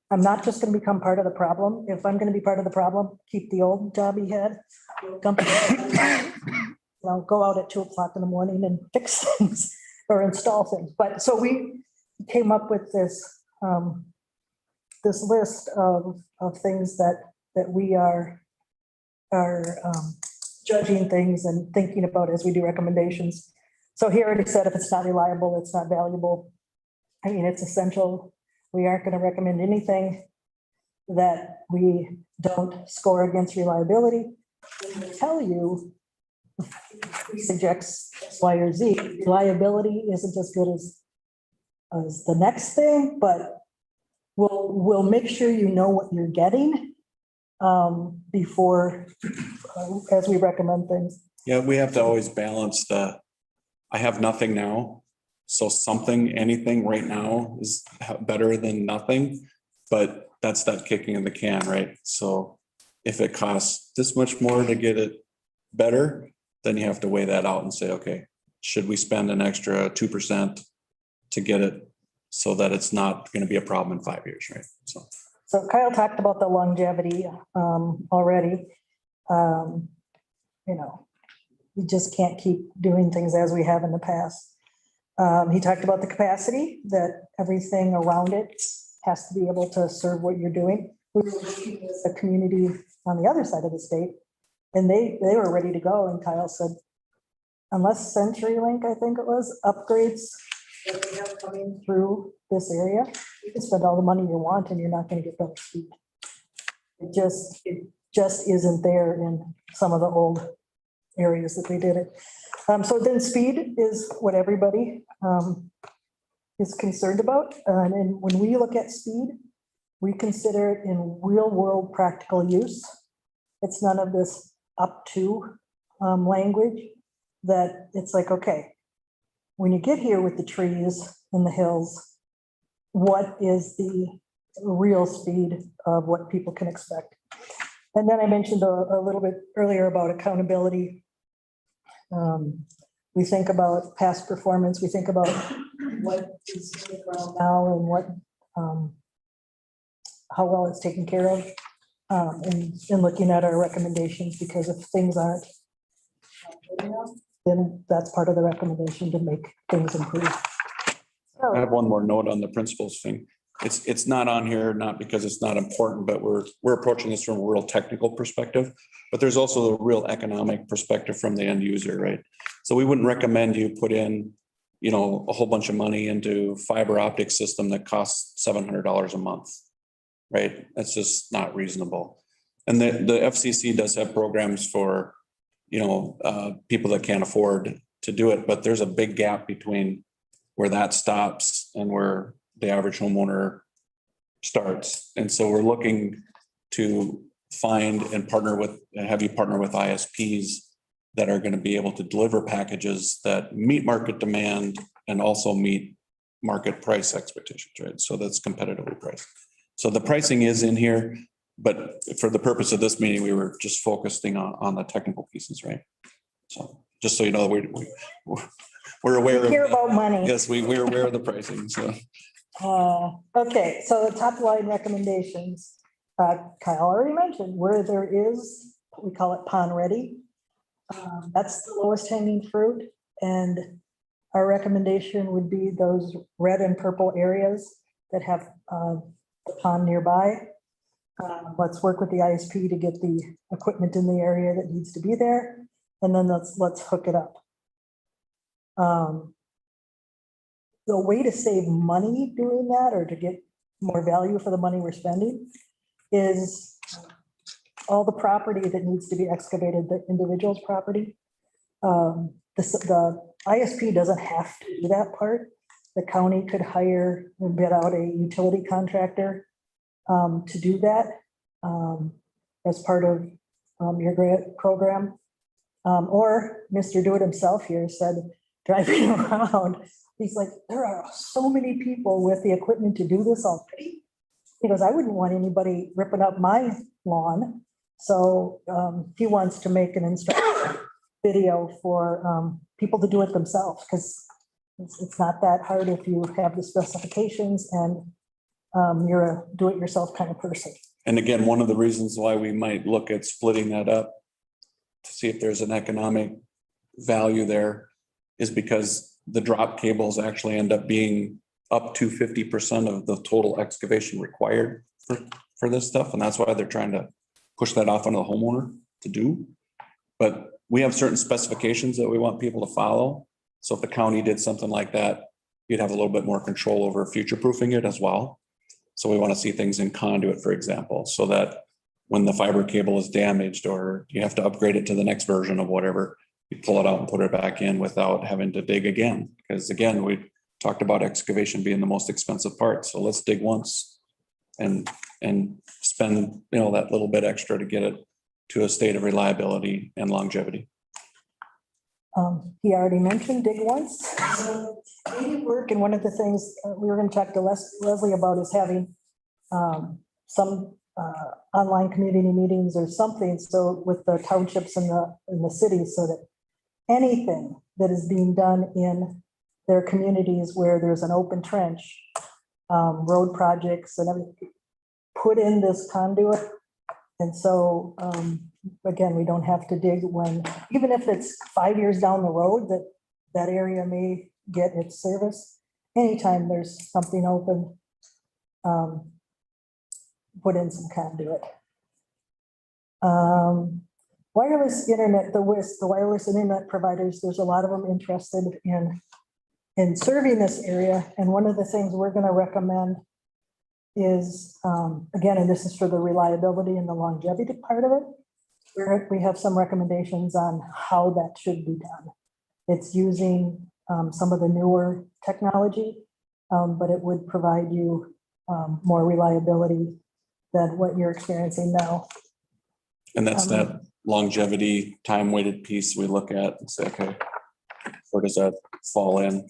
I'm not just going to become part of the problem. If I'm going to be part of the problem, keep the old job he had. Company, go out at 2 o'clock in the morning and fix things or install things. But so we came up with this list of things that we are judging things and thinking about as we do recommendations. So he already said if it's not reliable, it's not valuable. I mean, it's essential. We aren't going to recommend anything that we don't score against reliability. We tell you, we suggest X, Y, or Z. Reliability isn't as good as the next thing, but we'll make sure you know what you're getting before, as we recommend things. Yeah, we have to always balance I have nothing now. So anything right now is better than nothing, but that's that kicking in the can, right? So if it costs this much more to get it better, then you have to weigh that out and say, okay, should we spend an extra 2% to get it so that it's not going to be a problem in 5 years, right? So Kyle talked about the longevity already. We just can't keep doing things as we have in the past. He talked about the capacity, that everything around it has to be able to serve what you're doing. We were working with a community on the other side of the state, and they were ready to go. And Kyle said, unless CenturyLink, I think it was, upgrades that they have coming through this area, you can spend all the money you want and you're not going to get better speed. It just isn't there in some of the old areas that they did it. So then speed is what everybody is concerned about. And when we look at speed, we consider it in real world practical use. It's none of this up to language that it's like, okay, when you get here with the trees and the hills, what is the real speed of what people can expect? And then I mentioned a little bit earlier about accountability. We think about past performance. We think about what is around now and what, how well it's taken care of, and looking at our recommendations, because if things aren't good enough, then that's part of the recommendation to make things improve. I have one more note on the principles thing. It's not on here, not because it's not important, but we're approaching this from a real technical perspective, but there's also a real economic perspective from the end user, right? So we wouldn't recommend you put in, a whole bunch of money into fiber optic system that costs $700 a month, right? That's just not reasonable. And the FCC does have programs for, people that can't afford to do it, but there's a big gap between where that stops and where the average homeowner starts. And so we're looking to find and have you partner with ISPs that are going to be able to deliver packages that meet market demand and also meet market price expectations, right? So that's competitively priced. So the pricing is in here, but for the purpose of this meeting, we were just focusing on the technical pieces, right? So just so you know, we're aware of. Care about money. Yes, we're aware of the pricing, so. Okay, so the top line recommendations, Kyle already mentioned where there is, we call it pond ready. That's the lowest hanging fruit. And our recommendation would be those red and purple areas that have the pond nearby. Let's work with the ISP to get the equipment in the area that needs to be there, and then let's hook it up. The way to save money doing that, or to get more value for the money we're spending, is all the property that needs to be excavated, the individual's property. The ISP doesn't have to do that part. The county could hire and bid out a utility contractor to do that as part of your grant program. Or Mr. Do It Himself here said, driving around, he's like, there are so many people with the equipment to do this already. He goes, I wouldn't want anybody ripping up my lawn. So he wants to make an instructional video for people to do it themselves, because it's not that hard if you have the specifications and you're a do-it-yourself kind of person. And again, one of the reasons why we might look at splitting that up to see if there's an economic value there is because the drop cables actually end up being up to 50% of the total excavation required for this stuff. And that's why they're trying to push that off onto the homeowner to do. But we have certain specifications that we want people to follow. So if the county did something like that, you'd have a little bit more control over future-proofing it as well. So we want to see things in conduit, for example, so that when the fiber cable is damaged or you have to upgrade it to the next version of whatever, you pull it out and put it back in without having to dig again. Because again, we talked about excavation being the most expensive part. So let's dig once and spend, that little bit extra to get it to a state of reliability and longevity. He already mentioned dig once. Work, and one of the things we were going to talk to Leslie about is having some online community meetings or something. So with the townships and the cities, so that anything that is being done in their communities where there's an open trench, road projects and everything, put in this conduit. And so, again, we don't have to dig when, even if it's 5 years down the road that area may get its service. Anytime there's something open, put in some conduit. Wireless internet, the wireless internet providers, there's a lot of them interested in serving this area. And one of the things we're going to recommend is, again, and this is for the reliability and the longevity part of it, we have some recommendations on how that should be done. It's using some of the newer technology, but it would provide you more reliability than what you're experiencing now. And that's that longevity, time-weighted piece we look at and say, okay, where does that fall in?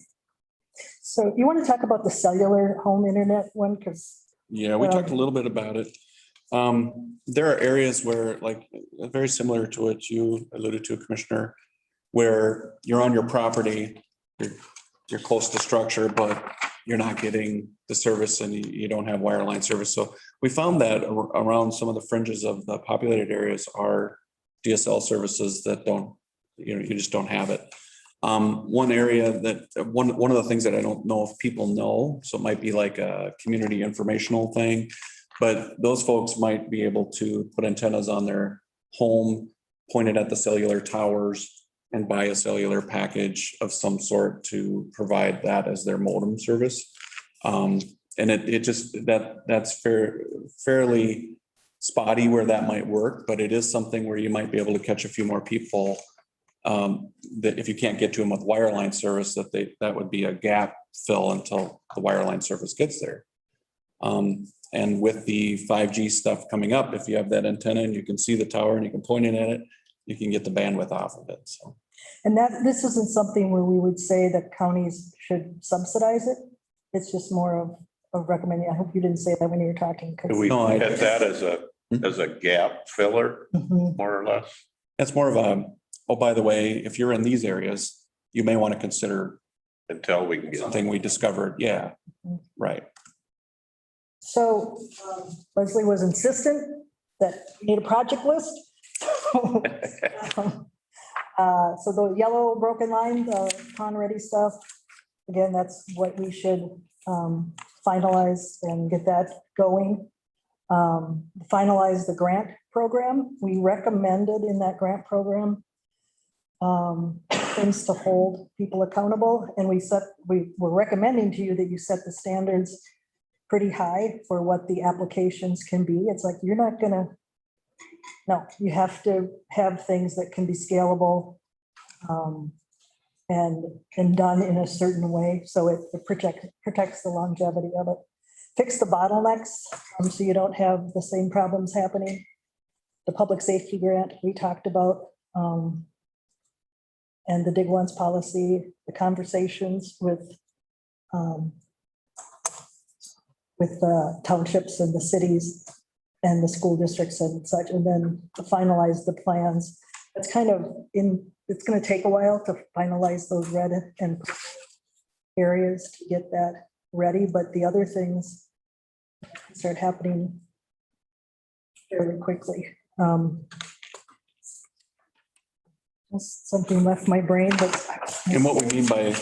So you want to talk about the cellular home internet one? Because yeah, we talked a little bit about it. There are areas where, like, very similar to what you alluded to, Commissioner, where you're on your property, you're close to structure, but you're not getting the service and you don't have wireline service. So we found that around some of the fringes of the populated areas are DSL services that don't, you just don't have it. One area that one of the things that I don't know if people know, so it might be like a community informational thing, but those folks might be able to put antennas on their home, pointed at the cellular towers, and buy a cellular package of some sort to provide that as their modem service. And it just, that's fairly spotty where that might work, but it is something where you might be able to catch a few more people that if you can't get to them with wireline service, that would be a gap fill until the wireline service gets there. And with the 5G stuff coming up, if you have that antenna and you can see the tower and you can point it at it, you can get the bandwidth off of it. So. And this isn't something where we would say that counties should subsidize it. It's just more of recommending. I hope you didn't say that when you were talking. Do we look at that as a gap filler, more or less? That's more of a, oh, by the way, if you're in these areas, you may want to consider until we can get something we discovered. Yeah, right. So Leslie was insistent that you need a project list. So the yellow broken line, the con-ready stuff, again, that's what we should finalize and get that going. finalize the grant program. We recommended in that grant program things to hold people accountable. And we were recommending to you that you set the standards pretty high for what the applications can be. It's like, you're not gonna, no, you have to have things that can be scalable and done in a certain way. So it protects the longevity of it. Fix the bottlenecks so you don't have the same problems happening. The public safety grant we talked about, and the dig once policy, the conversations with the townships and the cities and the school districts and such, and then to finalize the plans. It's kind of it's going to take a while to finalize those red and areas to get that ready, but the other things start happening fairly quickly. Something left my brain, but. And what we mean by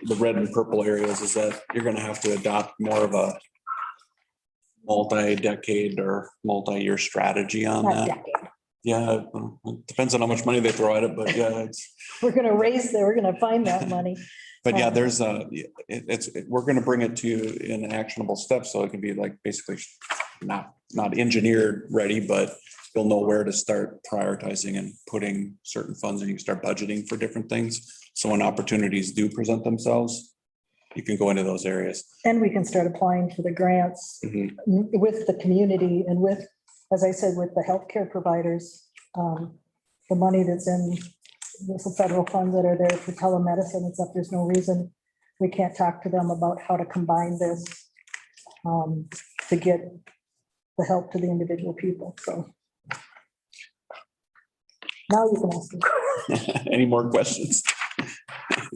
the red and purple areas is that you're gonna have to adopt more of a multi-decade or multi-year strategy on Not that. decade. Yeah, it depends on how much money they throw at it, but yeah, We're gonna we're gonna find that money. but yeah, there's we're gonna bring it to you in actionable steps, so it can be like basically not engineered ready, but you'll know where to start prioritizing and putting certain funds, and you can start budgeting for different things. So when opportunities do present themselves, you can go into those areas. And we can start applying for the grants with the community and with, as I said, with the healthcare providers, the money that's in the federal funds that are there for telemedicine and stuff. There's no reason we can't talk to them about how to combine this to get the help to the individual people. So now you can ask me. Any more questions?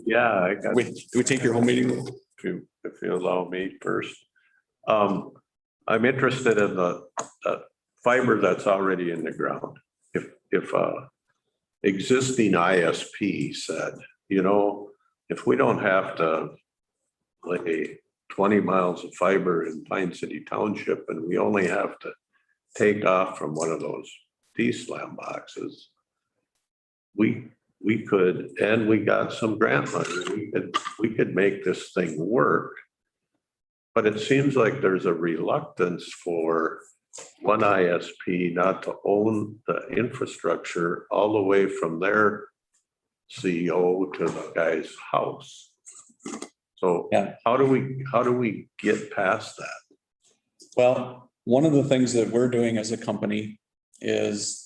Yeah, I got. Do we take your whole meeting? If you allow me first. I'm interested in the fiber that's already in the ground. If existing ISP said, you know, if we don't have to lay 20 miles of fiber in Pine City Township and we only have to take off from one of those D-slam boxes, we could, and we got some grant money, we could make this thing work. But it seems like there's a reluctance for one ISP not to own the infrastructure all the way from their CEO to the guy's house. So Yeah. how do we get past that? Well, one of the things that we're doing as a company is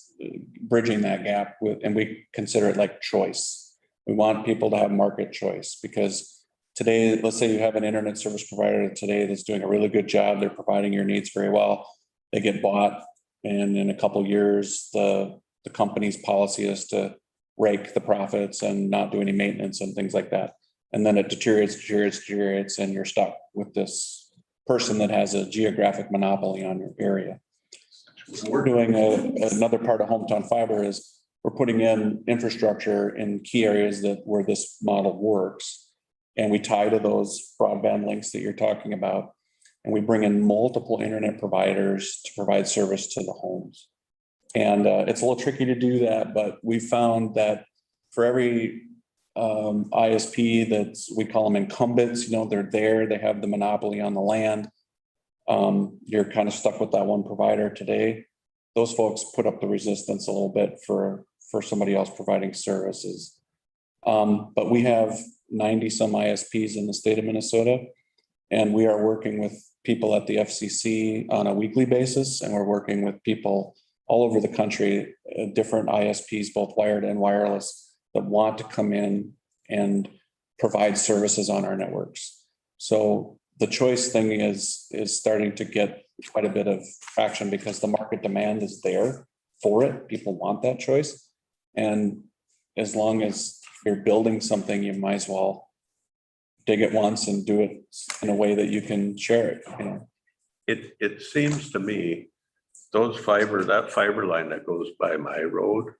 bridging that gap with, and we consider it like choice. We want people to have market choice, because today, let's say you have an internet service provider today that's doing a really good job. They're providing your needs very well. They get bought, and in a couple of years, the company's policy is to rake the profits and not do any maintenance and things like that. And then it deteriorates, and you're stuck with this person that has a geographic monopoly on your area. We're doing another part of Hometown Fiber is we're putting in infrastructure in key areas where this model works. And we tie to those broadband links that you're talking about. And we bring in multiple internet providers to provide service to the homes. And it's a little tricky to do that, but we found that for every ISP that's, we call them incumbents, you know, they're there, they have the monopoly on the land. You're kind of stuck with that one provider today. Those folks put up the resistance a little bit for somebody else providing services. But we have 90 some ISPs in the state of Minnesota, and we are working with people at the FCC on a weekly basis, and we're working with people all over the country, different ISPs, both wired and wireless, that want to come in and provide services on our networks. So the choice thing is starting to get quite a bit of traction because the market demand is there for it. People want that choice. And as long as you're building something, you might as well dig it once and do it in a way that you can share it. You know? It seems to me that fiber line that goes by my road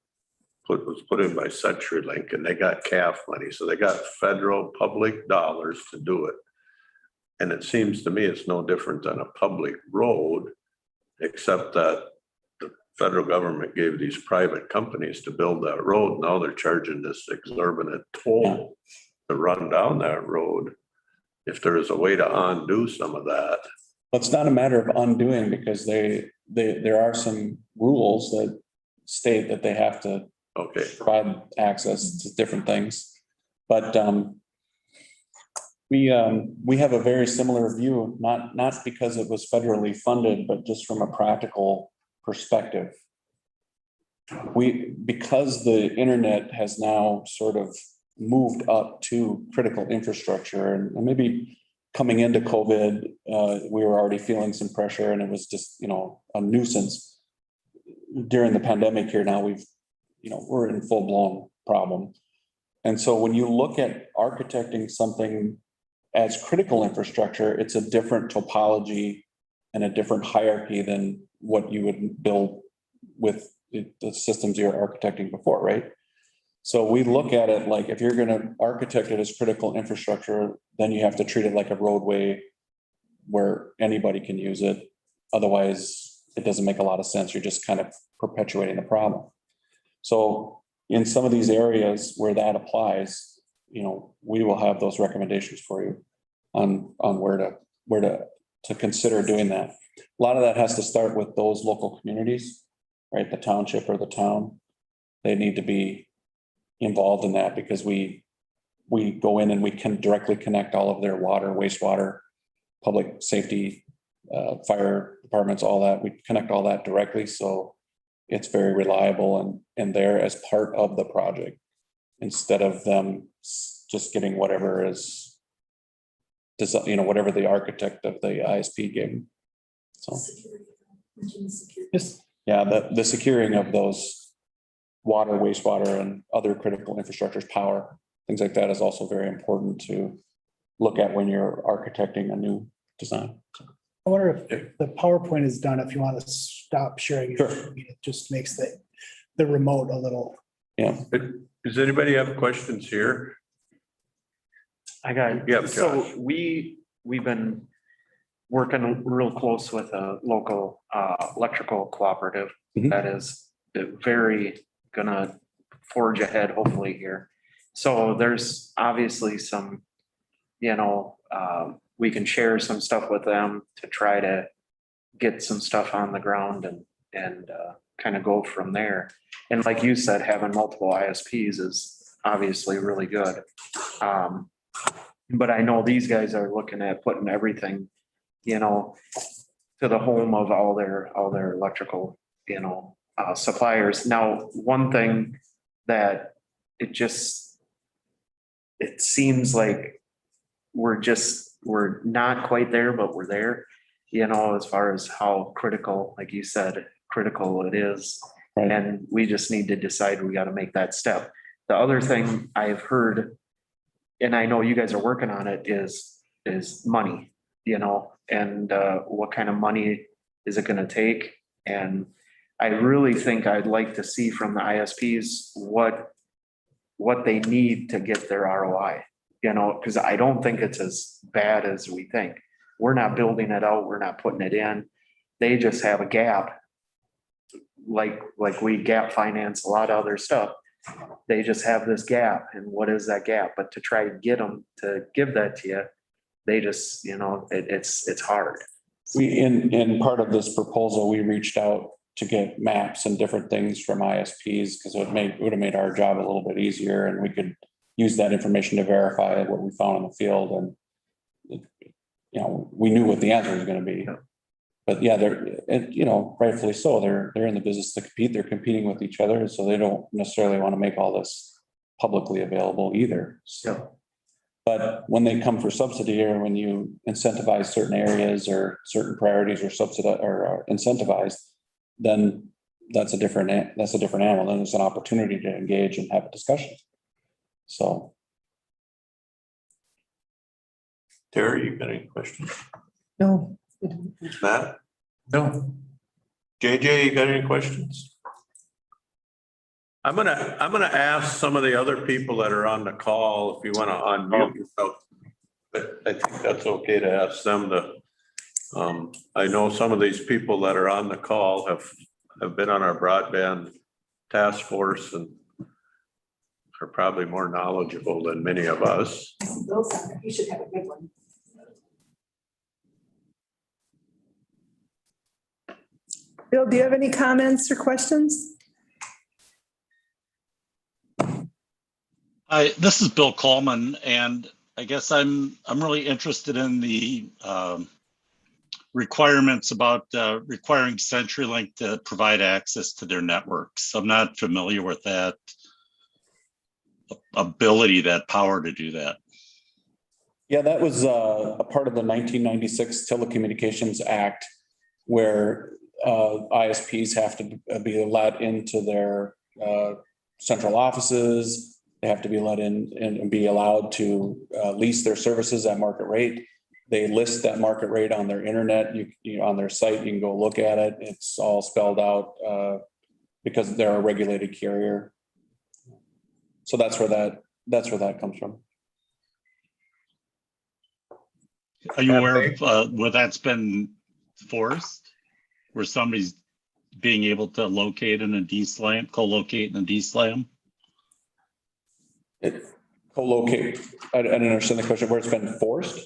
was put in by CenturyLink, and they got CAF money. So they got federal public dollars to do it. And it seems to me it's no different than a public road. except that the federal government gave these private companies to build that road. Now they're charging this exorbitant toll to run down that road. If there is a way to undo some of that. It's not a matter of undoing because there are some rules that state that they have to provide access to different things. But we have a very similar view, not because it was federally funded, but just from a practical perspective. Because the internet has now sort of moved up to critical infrastructure, and maybe coming into COVID, we were already feeling some pressure, and it was just, a nuisance. During the pandemic here now, we're in full blown problem. And so when you look at architecting something as critical infrastructure, it's a different topology and a different hierarchy than what you would build with the systems you're architecting before, right? So we look at it like, if you're going to architect it as critical infrastructure, then you have to treat it like a roadway where anybody can use it. Otherwise, it doesn't make a lot of sense. You're just kind of perpetuating the problem. So in some of these areas where that applies, we will have those recommendations for you on where to consider doing that. A lot of that has to start with those local communities, right? The township or the town. They need to be involved in that because we go in and we can directly connect all of their water, wastewater, public safety, fire departments, all that. We connect all that directly. So it's very reliable and there as part of the project instead of them just getting whatever is, whatever the architect of the ISP gave them. So, yeah, the securing of those water, wastewater, and other critical infrastructures, power, things like that is also very important to look at when you're architecting a new design. I wonder if the PowerPoint is done, if you want to stop sharing. Sure. It just makes the remote a little. Yeah. Does anybody have questions here? I got, Yeah, so we've been working real close with a local electrical cooperative that is very gonna forge ahead hopefully here. So there's obviously some, we can share some stuff with them to try to get some stuff on the ground and kind of go from there. And like you said, having multiple ISPs is obviously really good. But I know these guys are looking at putting everything, to the home of all their electrical, suppliers. Now, one thing that it seems like we're not quite there, but we're there, as far as how critical, like you said, critical it is. Right. And we just need to decide we got to make that step. The other thing I've heard, and I know you guys are working on it, is money, and what kind of money is it going to take? And I really think I'd like to see from the ISPs what they need to get their ROI, because I don't think it's as bad as we think. We're not building it out. We're not putting it in. They just have a gap. Like we gap finance a lot of other stuff. They just have this gap. And what is that gap? But to try to get them to give that to you, they just, it's hard. In part of this proposal, we reached out to get maps and different things from ISPs because it would have made our job a little bit easier, and we could use that information to verify what we found in the field. And we knew what the answer was going to be. But yeah, rightfully so. They're in the business to compete. They're competing with each other, so they don't necessarily want to make all this publicly available either. So, but when they come for subsidy, or when you incentivize certain areas or certain priorities or subsidize or incentivize, then that's a different animal. Then there's an opportunity to engage and have a discussion. So, Terry, you got any questions? No. Matt? No. JJ, you got any questions? I'm gonna ask some of the other people that are on the call if you want to unmute yourself. But I think that's okay to ask them to I know some of these people that are on the call have been on our broadband task force and are probably more knowledgeable than many of us. You should have a good one. Bill, do you have any comments or questions? Hi, this is Bill Coleman, and I guess I'm really interested in the requirements about requiring CenturyLink to provide access to their networks. I'm not familiar with that ability, that power to do that. Yeah, that was a part of the 1996 Telecommunications Act, where ISPs have to be let into their central offices. They have to be let in and be allowed to lease their services at market rate. They list that market rate on their internet. You on their site, you can go look at it. It's all spelled out because they're a regulated carrier. So that's where that comes from. Are you aware of where that's been forced? Where somebody's being able to locate in a D-SLAM, co-locate in a D-SLAM? Co-locate. I didn't understand the question. Where it's been forced?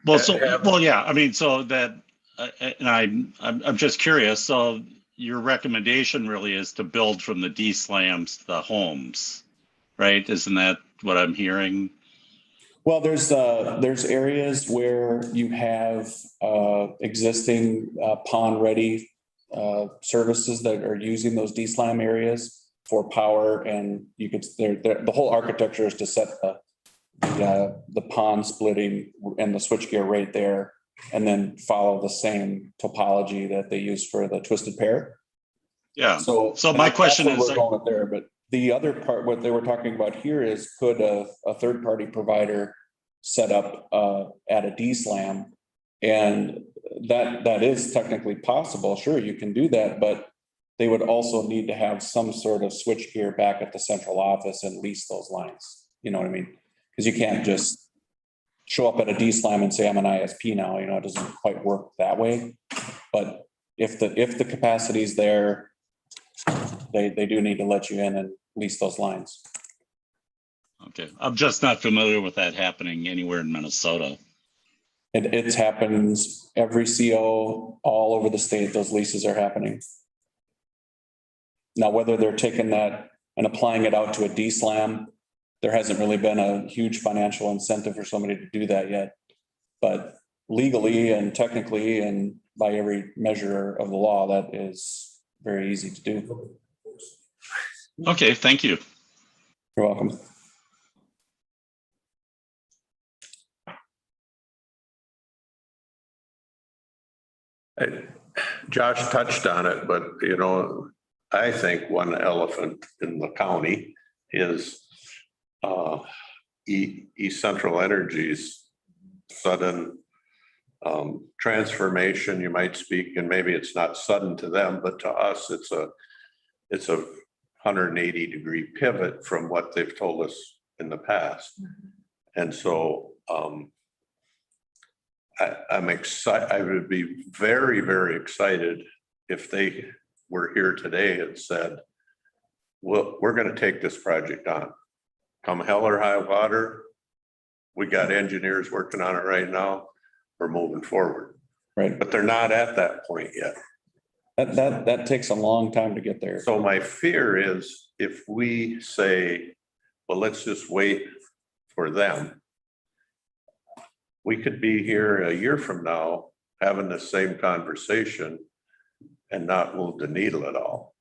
Well, yeah. I mean, so that, and I'm just curious. So your recommendation really is to build from the D-SLAMs to the homes, right? Isn't that what I'm hearing? Well, there's areas where you have existing PON-ready services that are using those D-SLAM areas for power, and you could the whole architecture is to set the PON splitting and the switchgear right there, and then follow the same topology that they use for the twisted pair. Yeah. So my question is, we're going with there, but the other part, what they were talking about here is, could a third-party provider set up at a D-SLAM? And that is technically possible. Sure, you can do that, but they would also need to have some sort of switchgear back at the central office and lease those lines. You know what I mean? Because you can't just show up at a D-SLAM and say, I'm an ISP now. You know, it doesn't quite work that way. But if the capacity is there, they do need to let you in and lease those lines. okay, I'm just not familiar with that happening anywhere in Minnesota. It happens every CO all over the state. Those leases are happening. Now, whether they're taking that and applying it out to a D-SLAM, there hasn't really been a huge financial incentive for somebody to do that yet. But legally and technically and by every measure of the law, that is very easy to do. Okay, thank you. You're welcome. Josh touched on it, but you know, I think one elephant in the county is East Central Energy's sudden transformation, you might speak, and maybe it's not sudden to them, but to us, it's a 180-degree pivot from what they've told us in the past. And so I'm excited. I would be very, very excited if they were here today and said, well, we're going to take this project on. Come hell or high water, we got engineers working on it right now. We're moving forward. Right. But they're not at that point yet. That takes a long time to get there. So my fear is if we say, well, let's just wait for them, we could be here a year from now having the same conversation and not move the needle at all.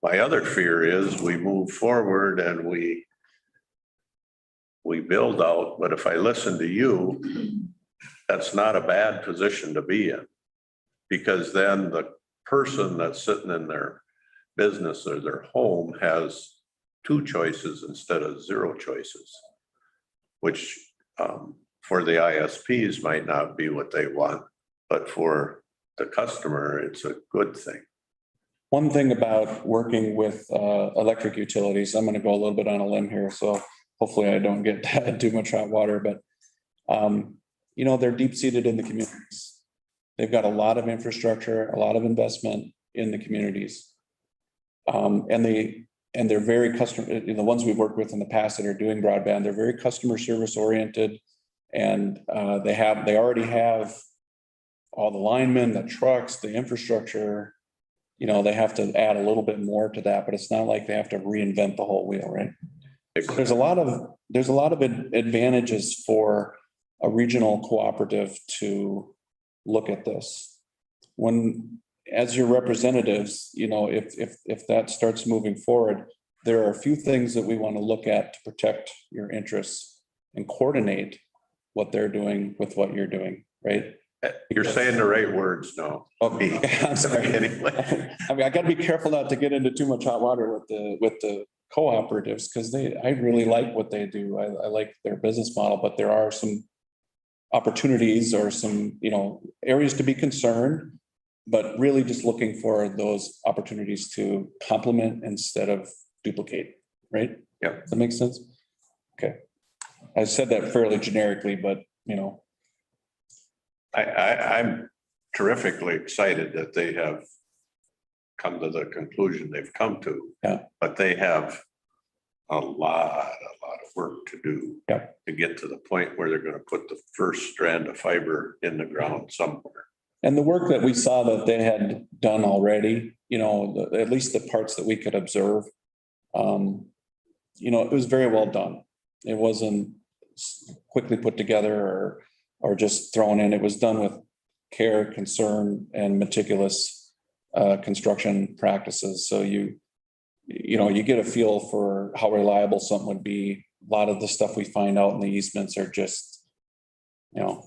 My other fear is we move forward and we build out, but if I listen to you, that's not a bad position to be in, because then the person that's sitting in their business or their home has two choices instead of zero choices, which for the ISPs might not be what they want, but for the customer, it's a good thing. One thing about working with electric utilities, I'm going to go a little bit on a limb here, so hopefully I don't get too much hot water, but they're deep seated in the communities. They've got a lot of infrastructure, a lot of investment in the communities. And they're very the ones we've worked with in the past that are doing broadband, they're very customer service oriented. And they already have all the linemen, the trucks, the infrastructure. They have to add a little bit more to that, but it's not like they have to reinvent the whole wheel, right? There's a lot of advantages for a regional cooperative to look at this. As your representatives, if that starts moving forward, there are a few things that we want to look at to protect your interests and coordinate what they're doing with what you're doing, right? You're saying the right words, no. Okay, I'm sorry. Anyway. I mean, I gotta be careful not to get into too much hot water with the cooperatives, because I really like what they do. I like their business model, but there are some opportunities or some, areas to be concerned, but really just looking for those opportunities to complement instead of duplicate, right? Yeah. Does that make sense? Okay. I said that fairly generically, but I'm terrifically excited that they have come to the conclusion they've come to. Yeah. But they have a lot of work to do. Yeah. To get to the point where they're going to put the first strand of fiber in the ground somewhere. And the work that we saw that they had done already, at least the parts that we could observe, it was very well done. It wasn't quickly put together or just thrown in. It was done with care, concern, and meticulous construction practices. So you get a feel for how reliable something would be. A lot of the stuff we find out in the easements are just,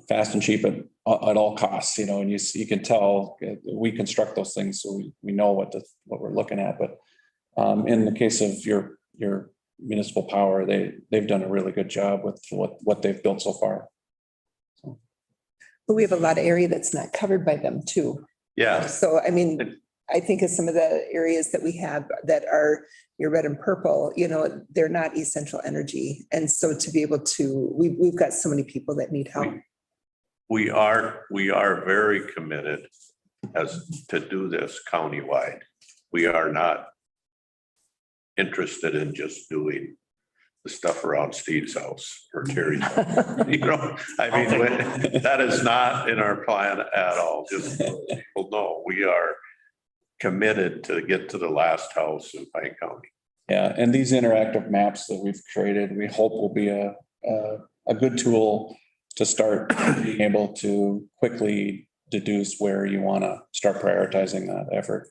fast and cheap at all costs, and you can tell we construct those things. So we know what we're looking at. But in the case of your municipal power, they've done a really good job with what they've built so far. But we have a lot of area that's not covered by them too. Yeah. So, I mean, I think of some of the areas that we have that are your red and purple, they're not essential energy. And so to be able to, we've got so many people that need help. We are very committed to do this countywide. We are not interested in just doing the stuff around Steve's house or Terry's house. That is not in our plan at all. Just so people know, we are committed to get to the last house in Pine County. Yeah, and these interactive maps that we've created, we hope will be a good tool to start being able to quickly deduce where you want to start prioritizing that effort.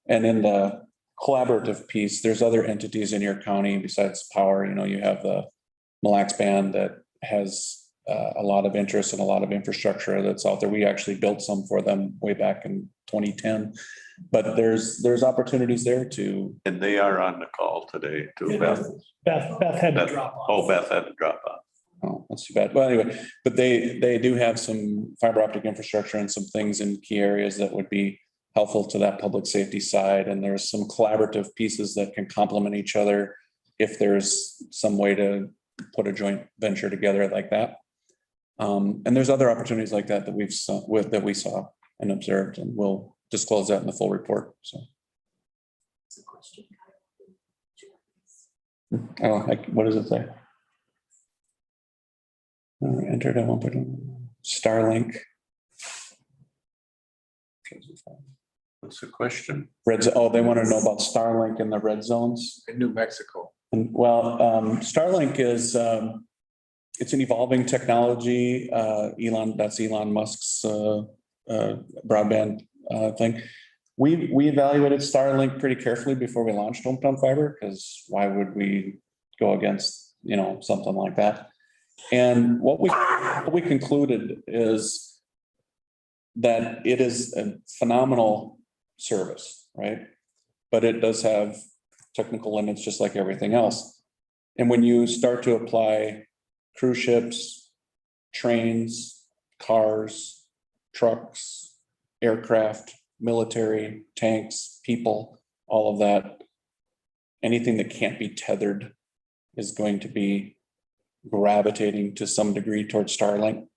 And in the collaborative piece, there's other entities in your county besides power. You have the Mille band that has a lot of interest and a lot of infrastructure that's out there. We actually built some for them way back in 2010, but there's opportunities there too. And they are on the call today too. Beth had to drop off. Oh, Beth had to drop off. Oh, that's too bad. Well, anyway, but they do have some fiber optic infrastructure and some things in key areas that would be helpful to that public safety side. And there's some collaborative pieces that can complement each other if there's some way to put a joint venture together like that. And there's other opportunities like that we saw and observed, and we'll disclose that in the full report. So. Oh, what does it say? Entered at 1.1 Starlink. What's the question? They want to know about Starlink in the red zones In New Mexico. and Starlink is it's an evolving technology. That's Elon Musk's broadband thing. We evaluated Starlink pretty carefully before we launched Hometown Fiber, because why would we go against something like that? And what we concluded is that it is a phenomenal service, right? But it does have technical limits just like everything else. And when you start to apply cruise ships, trains, cars, trucks, aircraft, military, tanks, people, all of that, anything that can't be tethered is going to be gravitating to some degree towards Starlink.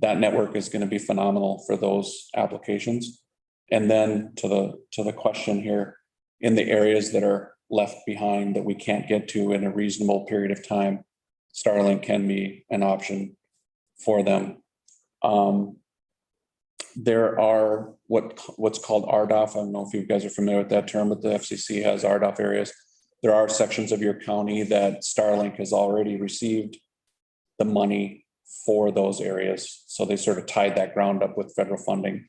that network is going to be phenomenal for those applications. And then to the question here, in the areas that are left behind that we can't get to in a reasonable period of time, Starlink can be an option for them. There are what's called RDOF. I don't know if you guys are familiar with that term, but the FCC has RDOF areas. There are sections of your county that Starlink has already received the money for those areas. So they sort of tied that ground up with federal funding.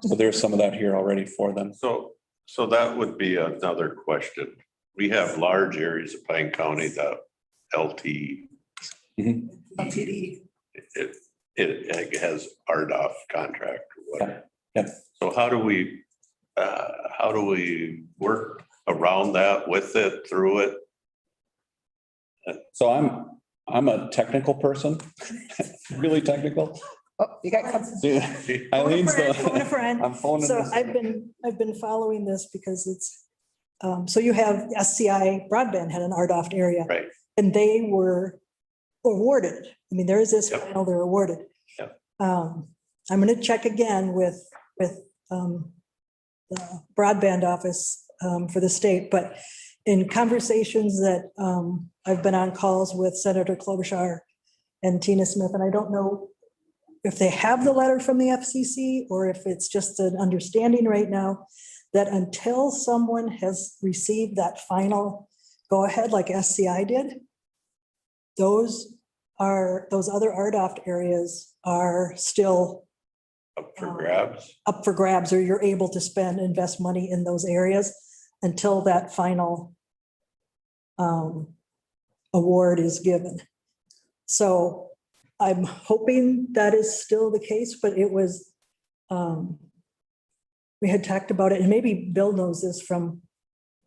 So there's some of that here already for them. So that would be another question. We have large areas of Pine County that LTD. It has RDOF contract or whatever. Yeah. So how do we work around that, with it, through it? So I'm a technical person, really technical. Oh, you got company. Eileen's Phone a friend. I'm phoning So this. I've been following this because it's, so you have SCI Broadband had an RDOF area. Right. And they were awarded. I mean, there is this Yep. final, they're awarded. Yep. I'm going to check again with the broadband office for the state, but in conversations that I've been on calls with Senator Klobuchar and Tina Smith, and I don't know if they have the letter from the FCC or if it's just an understanding right now that until someone has received that final go ahead like SCI did, those other RDOF areas are still Up for grabs? up for grabs, or you're able to invest money in those areas until that final award is given. So I'm hoping that is still the case, but it was, we had talked about it, and maybe Bill knows this from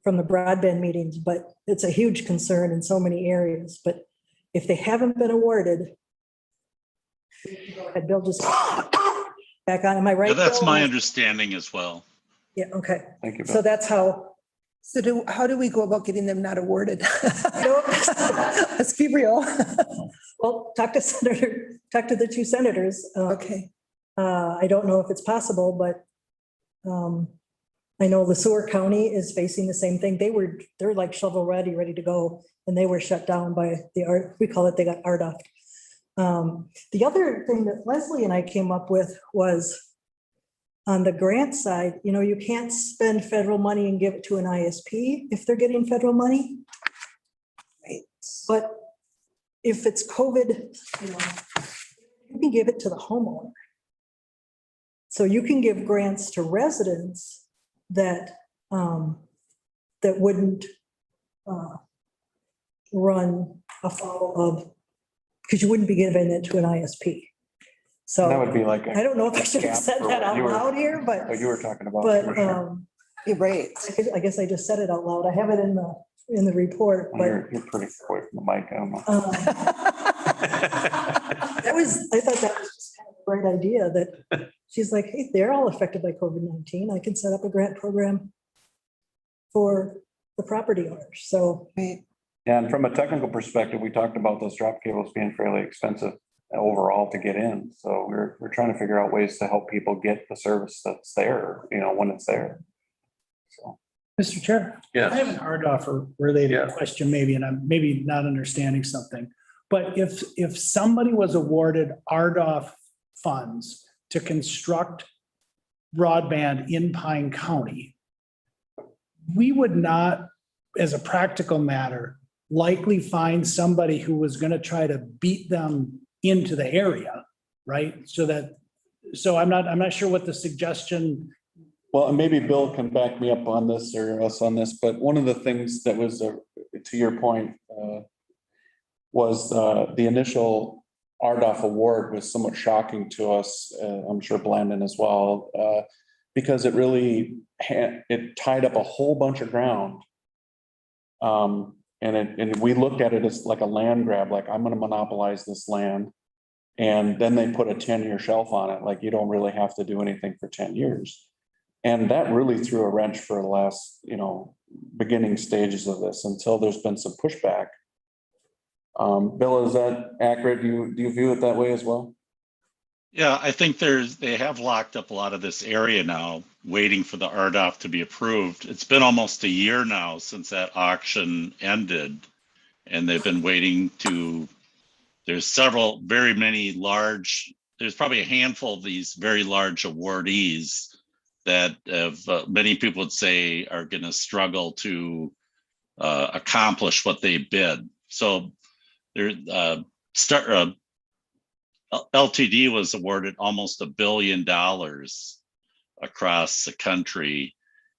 the broadband meetings, but it's a huge concern in so many areas. But if they haven't been awarded, and Bill just back on, am I right? Yeah, that's Bill? my understanding as well. Yeah, okay. Thank you, Bill. So that's how. So how do we go about getting them not awarded? Let's be real. Well, talk to the two senators. Okay. I don't know if it's possible, but I know LeSueur County is facing the same thing. They're like shovel ready to go, and they were shut down by we call it, they got RDOF. The other thing that Leslie and I came up with was on the grant side, you can't spend federal money and give it to an ISP if they're getting federal money. Right. But if it's COVID, you can give it to the homeowner. So you can give grants to residents that wouldn't run afoul of, because you wouldn't be giving it to an ISP. So That would be like. I don't know if I should have said that out loud here, but. What you were talking about. But You're right. I guess I just said it out loud. I have it in the report, but. You're pretty far away from the mic. I don't know. I thought that was just kind of a great idea that she's like, hey, they're all affected by COVID-19. I can set up a grant program for the property owners. So. Right. And from a technical perspective, we talked about those drop cables being fairly expensive overall to get in. So we're trying to figure out ways to help people get the service that's there, when it's there. So. Mr. Chair. Yes. I have an RDOF related question maybe, and I'm maybe not understanding something. But if somebody was awarded RDOF funds to construct broadband in Pine County, we would not, as a practical matter, likely find somebody who was going to try to beat them into the area, right? So I'm not sure what the suggestion. Well, and maybe Bill can back me up on this or us on this, but one of the things that was, to your point, was the initial RDOF award was somewhat shocking to us. I'm sure Blandon as well, because it really it tied up a whole bunch of ground. And we looked at it as like a land grab, like I'm going to monopolize this land. And then they put a 10-year shelf on it, like you don't really have to do anything for 10 years. And that really threw a wrench for the last, beginning stages of this until there's been some pushback. Bill, is that accurate? Do you view it that way as well? Yeah, I think they have locked up a lot of this area now, waiting for the RDOF to be approved. It's been almost a year now since that auction ended, and they've been waiting to, there's there's probably a handful of these very large awardees that have, many people would say are going to struggle to accomplish what they bid. So there, LTD was awarded almost $1 billion across the country.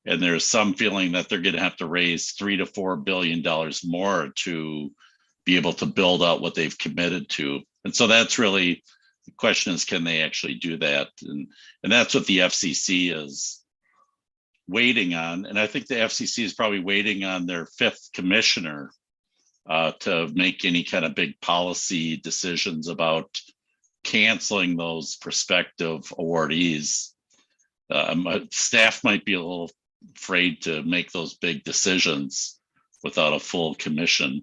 And there's some feeling that they're going to have to raise $3 to $4 billion more to be able to build out what they've committed to. And so that's really, the question is, can they actually do that? And that's what the FCC is waiting on. And I think the FCC is probably waiting on their 5th commissioner to make any kind of big policy decisions about canceling those prospective awardees. Staff might be a little afraid to make those big decisions without a full commission.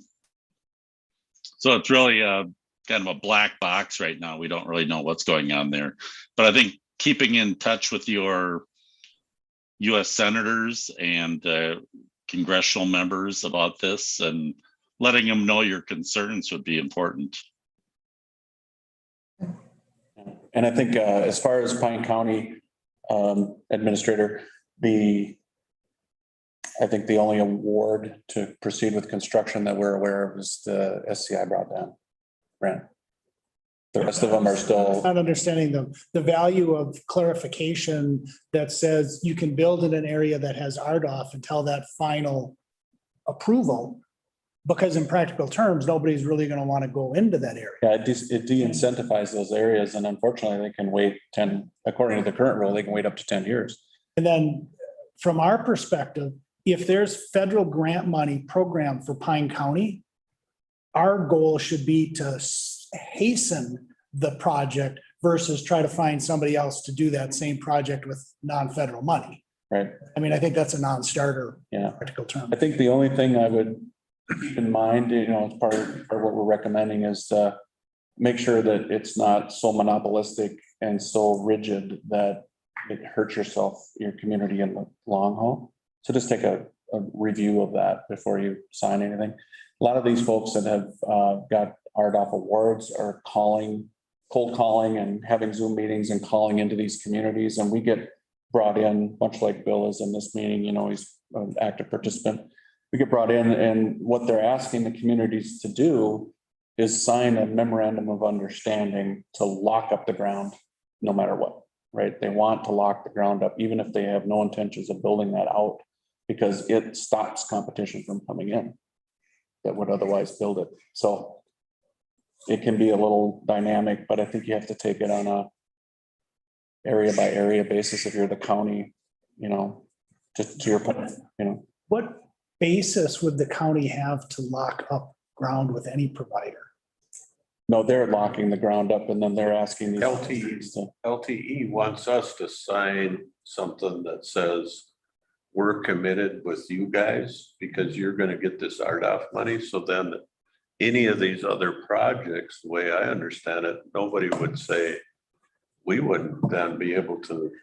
So it's really kind of a black box right now. We don't really know what's going on there. But I think keeping in touch with your US senators and congressional members about this and letting them know your concerns would be important. And I think as far as Pine County administrator, I think the only award to proceed with construction that we're aware of is the SCI broadband grant. The rest of them are still. Not understanding the value of clarification that says you can build in an area that has RDOF until that final approval. Because in practical terms, nobody's really going to want to go into that area. Yeah, it de-incentivizes those areas, and unfortunately, they can wait 10, according to the current rule, they can wait up to 10 years. And then from our perspective, if there's federal grant money program for Pine County, our goal should be to hasten the project versus try to find somebody else to do that same project with non-federal money. Right. I mean, I think that's a non-starter. Yeah. Practical term. I think the only thing I would keep in mind, as part of what we're recommending is to make sure that it's not so monopolistic and so rigid that it hurts your community in the long haul. So just take a review of that before you sign anything. A lot of these folks that have got RDOF awards are cold calling and having Zoom meetings and calling into these communities. And we get brought in, much like Bill is in this meeting, he's an active participant. We get brought in, and what they're asking the communities to do is sign a memorandum of understanding to lock up the ground no matter what, right? They want to lock the ground up, even if they have no intentions of building that out, because it stops competition from coming in that would otherwise build it. So it can be a little dynamic, but I think you have to take it on a area by area basis. If you're the county, just to your point, What basis would the county have to lock up ground with any provider? No, they're locking the ground up, and then they're asking these LTE wants us to sign something that says we're committed with you guys because you're going to get this RDOF money. So then any of these other projects, the way I understand it, nobody would say we wouldn't then be able to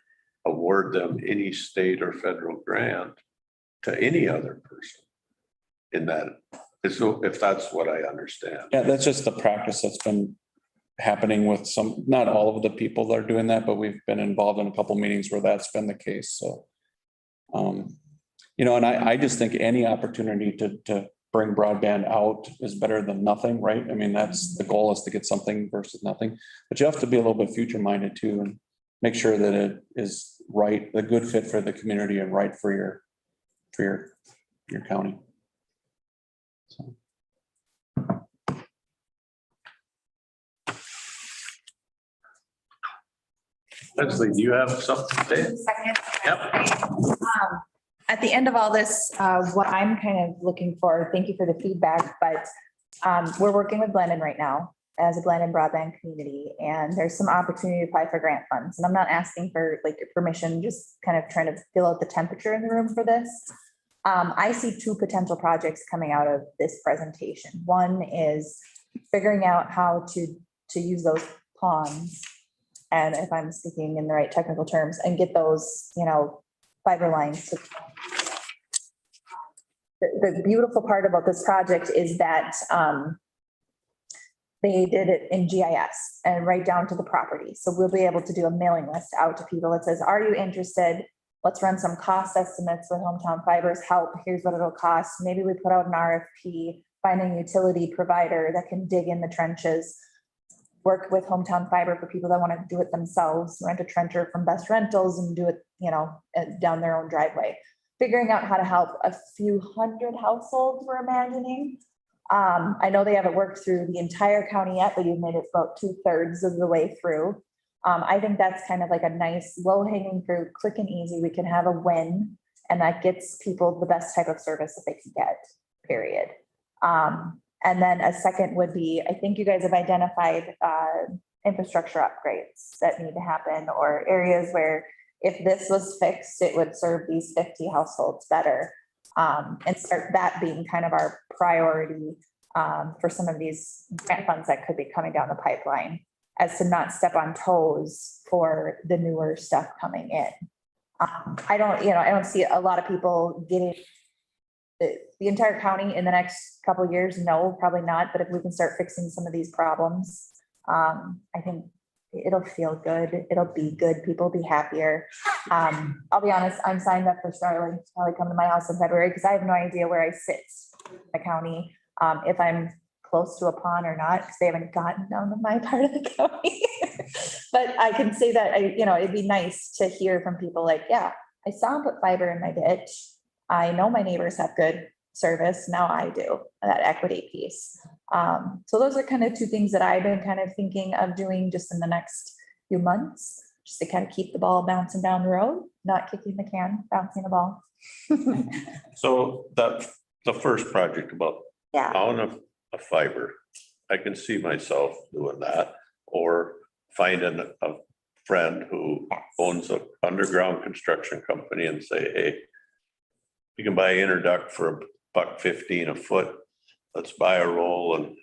award them any state or federal grant to any other person in that, if that's what I understand. Yeah, that's just the practice that's been happening with not all of the people that are doing that, but we've been involved in a couple meetings where that's been the case. So, and I just think any opportunity to bring broadband out is better than nothing, right? I mean, that's the goal, is to get something versus nothing, but you have to be a little bit future minded too, and make sure that it is right, a good fit for the community and right for your county. So. Leslie, do you have something to say? Second. Yep. At the end of all this, what I'm kind of looking for, thank you for the feedback, but we're working with Blendon right now as a Blendon broadband community, and there's some opportunity to apply for grant funds. And I'm not asking for your permission, just kind of trying to feel out the temperature in the room for this. I see two potential projects coming out of this presentation. One is figuring out how to use those ponds and if I'm speaking in the right technical terms, and get those, fiber lines to. The beautiful part about this project is that they did it in GIS and right down to the property. So we'll be able to do a mailing list out to people that says, are you interested? Let's run some cost estimates with Hometown Fiber's help. Here's what it'll cost. Maybe we put out an RFP, find a utility provider that can dig in the trenches, work with Hometown Fiber for people that want to do it themselves, rent a trencher from Best Rentals and do it, down their own driveway. Figuring out how to help a few hundred households, we're imagining. I know they haven't worked through the entire county yet, but you've made it about 2/3 of the way through. I think that's kind of like a nice low hanging fruit, quick and easy. We can have a win, and that gets people the best type of service that they can get, period. And then a second would be, I think you guys have identified infrastructure upgrades that need to happen, or areas where if this was fixed, it would serve these 50 households better. And start that being kind of our priority for some of these grant funds that could be coming down the pipeline, as to not step on toes for the newer stuff coming in. I don't see a lot of people getting the entire county in the next couple of years. No, probably not. But if we can start fixing some of these problems, I think it'll feel good. It'll be good. People will be happier. I'll be honest, I'm signed up for Starlink to probably come to my house in February, because I have no idea where I sit in the county, if I'm close to a pond or not, because they haven't gotten down to my part of the county. But I can say that, it'd be nice to hear from people like, yeah, I saw them put fiber in my ditch. I know my neighbors have good service. Now I do, that equity piece. So those are kind of two things that I've been kind of thinking of doing just in the next few months, just to kind of keep the ball bouncing down the road, not kicking the can, bouncing the ball. So that's the first project about Yeah. pound of fiber. I can see myself doing that, or finding a friend who owns an underground construction company and say, hey, you can buy interduct for $1.15 a foot. Let's buy a roll and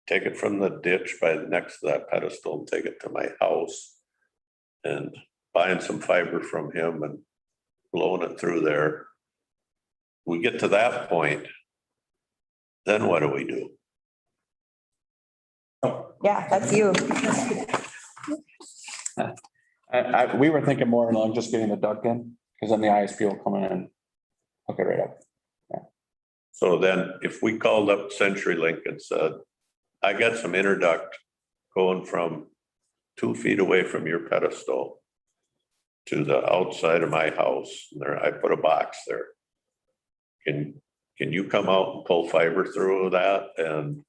take it from the ditch by next to that pedestal and take it to my house, and buying some fiber from him and blowing it through there. We get to that point, then what do we do? Yeah, that's you. We were thinking more along just getting the duct in, because then the ISP will come in and hook it right up. So then if we called up CenturyLink and said, I got some interduct going from 2 feet away from your pedestal to the outside of my house, there, I put a box there. Can you come out and pull fiber through that and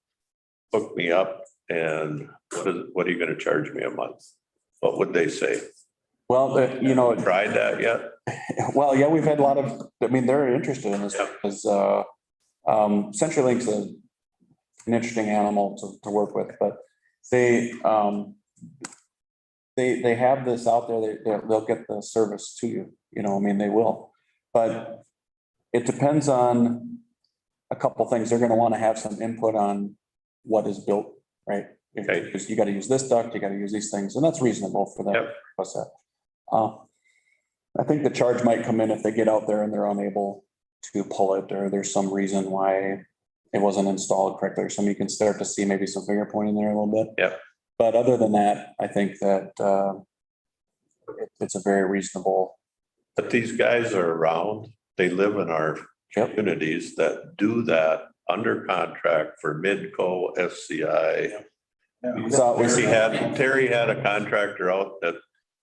hook me up? And what are you gonna charge me a month? What would they say? Well, Tried that yet? well, yeah, we've had a lot of, they're interested in this because CenturyLink's an interesting animal to work with, but they have this out there. They'll get the service to you, they will, but it depends on a couple things. They're going to want to have some input on what is built, right? Okay. You got to use this duct, you got to use these things, and that's reasonable for that. Yep. I think the charge might come in if they get out there and they're unable to pull it, or there's some reason why it wasn't installed correctly, or something. You can start to see maybe some finger pointing there a little bit. Yep. But other than that, I think that it's a very reasonable. But these guys are around. They live in our communities that do that under contract for Midco, SCI. Terry had a contractor out that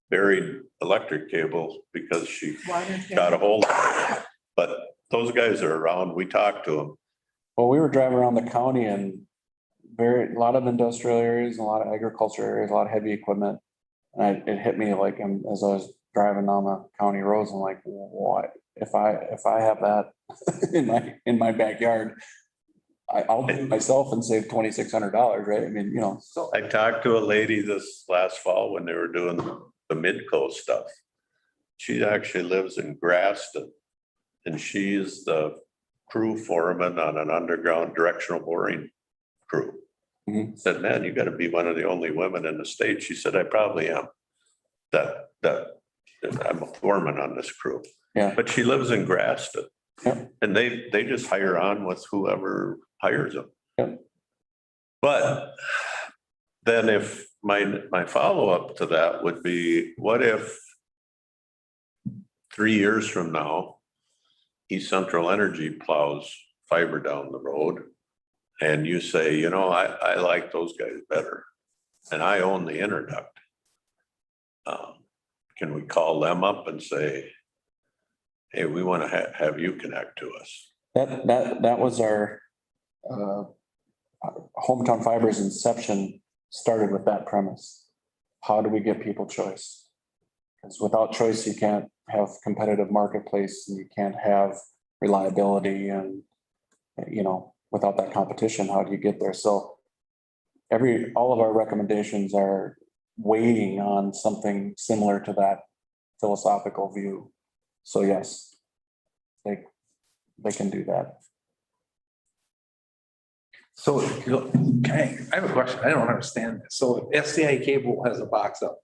buried electric cable because she got a hold of it. But those guys are around. We talked to them. Well, we were driving around the county and a lot of industrial areas, a lot of agriculture areas, a lot of heavy equipment. And it hit me like as I was driving down the county roads, I'm like, what? If I have that in my backyard, I'll do it myself and save $2,600, right? So I talked to a lady this last fall when they were doing the Midco stuff. She actually lives in Graston, and she's the crew foreman on an underground directional boring crew. Said, man, you gotta be one of the only women in the state. She said, I probably am. That I'm a foreman on this crew. Yeah. But she lives in Graston. Yeah. And they just hire on with whoever hires them. Yeah. But then if my follow-up to that would be, what if 3 years from now, East Central Energy plows fiber down the road and you say, you know, I like those guys better and I own the interduct. Can we call them up and say, hey, we want to have you connect to us? That was our Hometown Fiber's inception started with that premise. How do we give people choice? Because without choice, you can't have competitive marketplace and you can't have reliability and, you know, without that competition, how do you get there? So all of our recommendations are weighing on something similar to that philosophical view. So yes, they can do that. So, I have a question. I don't understand this. So SCI Cable has a box up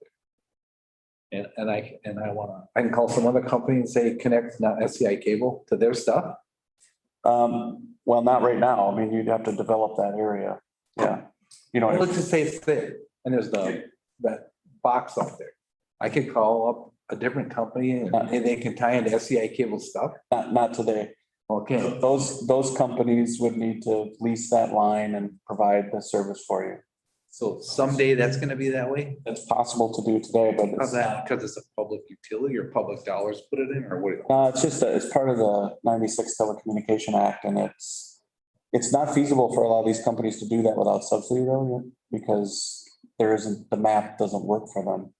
there. And I can call some other company and say, connect not SCI Cable to their stuff? Well, not right now. I mean, you'd have to develop that area. Yeah. You know, Let's just say it's there and there's that box up there. I could call up a different company and they can tie into SCI Cable stuff? not today. Okay. Those companies would need to lease that line and provide the service for you. So someday that's gonna be that way? It's possible to do today, but How's that? Because it's a public utility or public dollars put it in or what? it's just it's part of the 96 Telecommunication Act, and it's not feasible for a lot of these companies to do that without subsidy though, because the map doesn't work for them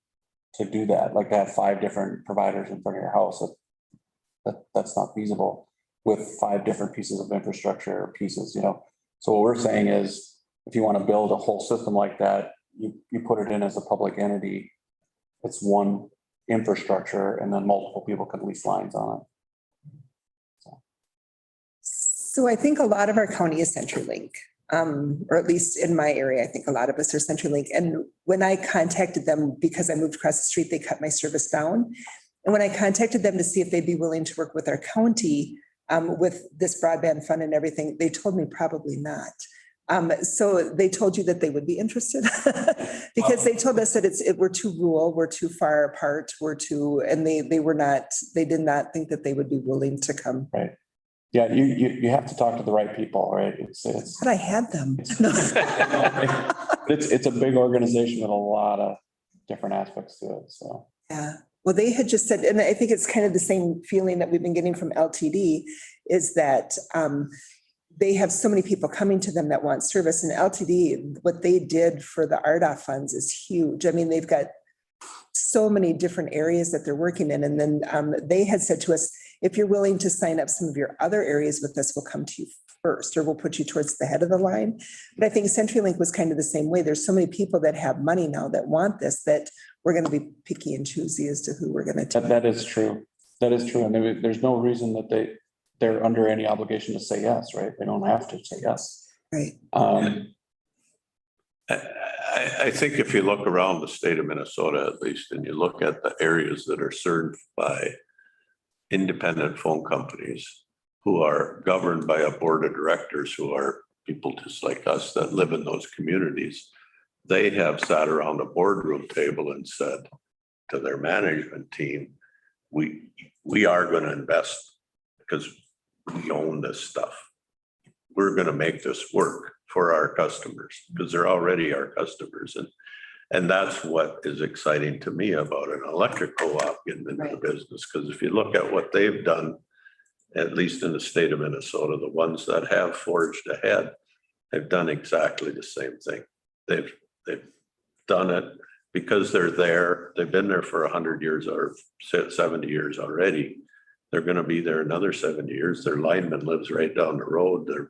to do that. Like to have 5 different providers in front of your house, that's not feasible with 5 different pieces of infrastructure pieces, you know. So what we're saying is, if you want to build a whole system like that, you put it in as a public entity. It's one infrastructure and then multiple people can lease lines on it. So I think a lot of our county is CenturyLink, or at least in my area, I think a lot of us are CenturyLink. And when I contacted them, because I moved across the street, they cut my service down. And when I contacted them to see if they'd be willing to work with our county with this broadband fund and everything, they told me probably not. So they told you that they would be interested because they told us that we're too rural, we're too far apart, and they did not think that they would be willing to come. Right. Yeah, you have to talk to the right people, right? But I had them. It's a big organization with a lot of different aspects to it, so. Yeah. Well, they had just said, and I think it's kind of the same feeling that we've been getting from LTD, is that they have so many people coming to them that want service. And LTD, what they did for the RDOF funds is huge. I mean, they've got so many different areas that they're working in. And then they had said to us, if you're willing to sign up some of your other areas with us, we'll come to you first, or we'll put you towards the head of the line. But I think CenturyLink was kind of the same way. There's so many people that have money now that want this, that we're going to be picky and choosy as to who we're going to take. That is true. That is true. And there's no reason that they're under any obligation to say yes, right? They don't have to say yes. Right. I think if you look around the state of Minnesota, at least, and you look at the areas that are served by independent phone companies who are governed by a board of directors who are people just like us that live in those communities, they have sat around a boardroom table and said to their management team, we are going to invest because we own this stuff. We're going to make this work for our customers because they're already our customers. And that's what is exciting to me about an electric co-op getting into the business. Because if you look at what they've done, at least in the state of Minnesota, the ones that have forged ahead, have done exactly the same thing. They've done it because they're there. They've been there for 100 years or 70 years already. They're going to be there another 70 years. Their lineman lives right down the road. They're,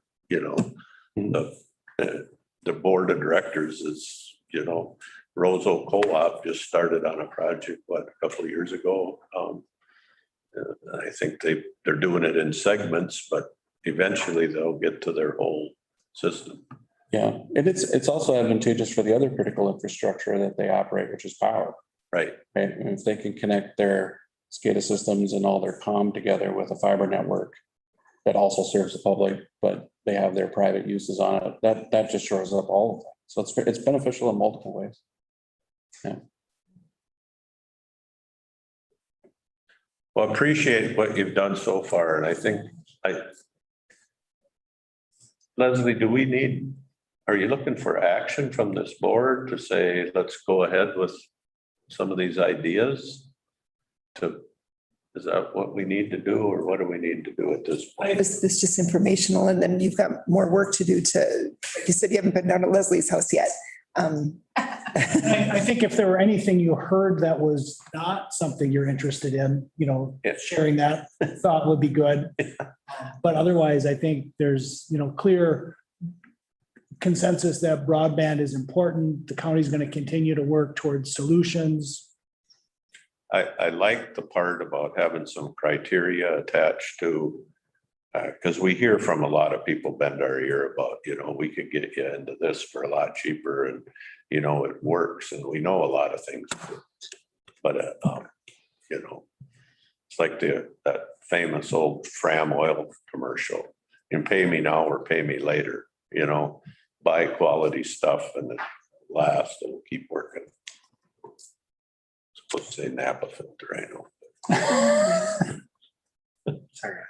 the board of directors is, Roseau Co-op just started on a project, a couple of years ago. I think they're doing it in segments, but eventually they'll get to their whole system. Yeah, and it's also advantageous for the other critical infrastructure that they operate, which is power. Right. Right, and if they can connect their SCADA systems and all their comm together with a fiber network that also serves the public, but they have their private uses on it, that just shores up all of that. So it's beneficial in multiple ways. Yeah. Well, appreciate what you've done so far, and I think Leslie, are you looking for action from this board to say, let's go ahead with some of these ideas? Is that what we need to do, or what do we need to do at this point? This is just informational, and then you've got more work to do like you said, you haven't been down to Leslie's house yet. I think if there were anything you heard that was not something you're interested in, sharing that thought would be good. But otherwise, I think there's, clear consensus that broadband is important. The county's going to continue to work towards solutions. I like the part about having some criteria attached to, because we hear from a lot of people bend our ear about, we could get you into this for a lot cheaper, and, it works, and we know a lot of things. But, it's like that famous old Fram oil commercial. You can pay me now or pay me later, buy quality stuff and it lasts and keep working. Supposed to say Napa filter, I know. Sorry.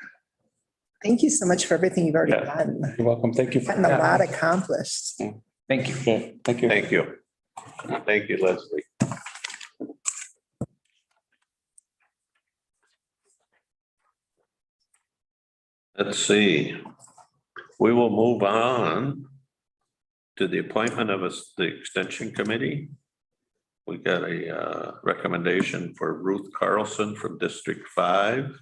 Thank you so much for everything you've already done. You're welcome. Thank you. Gotten a lot accomplished. Thank you. Okay, thank you. Thank you. Thank you, Leslie. Let's see. We will move on to the appointment of the Extension Committee. We got a recommendation for Ruth Carlson from District 5